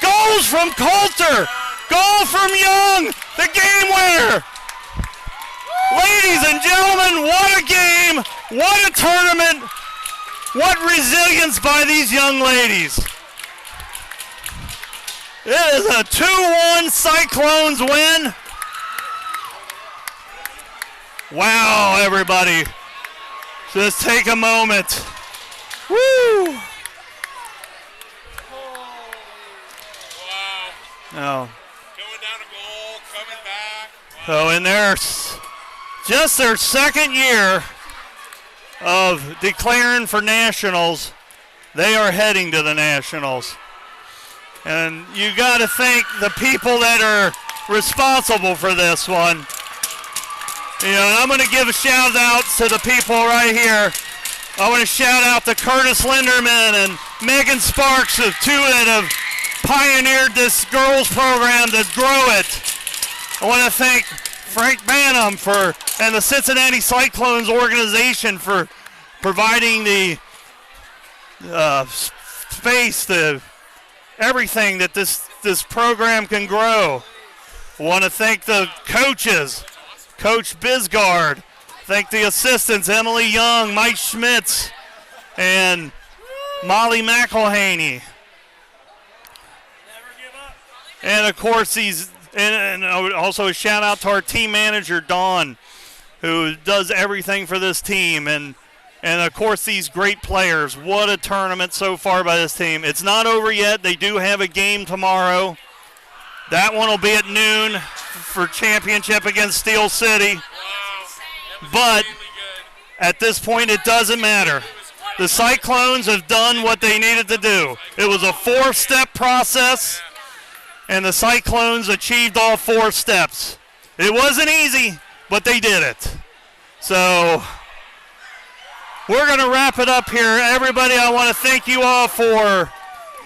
Goals from Coulter. Goal from Young. The game winner. Ladies and gentlemen, what a game, what a tournament, what resilience by these young ladies. It is a 2-1 Cyclones win. Wow, everybody. Just take a moment. Woo! Wow. Oh. Going down a goal, coming back. Wow. So in just their second year of declaring for nationals, they are heading to the nationals. And you got to thank the people that are responsible for this one. You know, and I'm going to give a shout out to the people right here. I want to shout out to Curtis Linderman and Megan Sparks, the two that have pioneered this girls program to grow it. I want to thank Frank Banham and the Cincinnati Cyclones organization for providing the space, everything that this program can grow. I want to thank the coaches, Coach Bisgard. Thank the assistants, Emily Young, Mike Schmitz, and Molly McElhaney. And of course, and also a shout out to our team manager, Dawn, who does everything for this team. And And, of course, these great players. What a tournament so far by this team. It's not over yet. They do have a game tomorrow. That one will be at noon for championship against Steel City. But at this point, it doesn't matter. The Cyclones have done what they needed to do. It was a 4-step process, and the Cyclones achieved all 4 steps. It wasn't easy, but they did it. So we're going to wrap it up here. Everybody, I want to thank you all for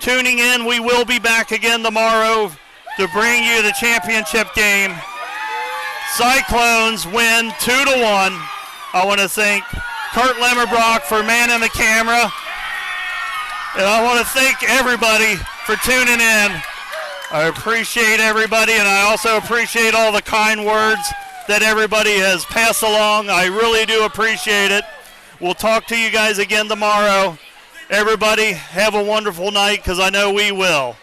tuning in. We will be back again tomorrow to bring you the championship game. Cyclones win 2-1. I want to thank Kurt Lemmerbrock for manning the camera. And I want to thank everybody for tuning in. I appreciate everybody, and I also appreciate all the kind words that everybody has passed along. I really do appreciate it. We'll talk to you guys again tomorrow. Everybody, have a wonderful night, because I know we will.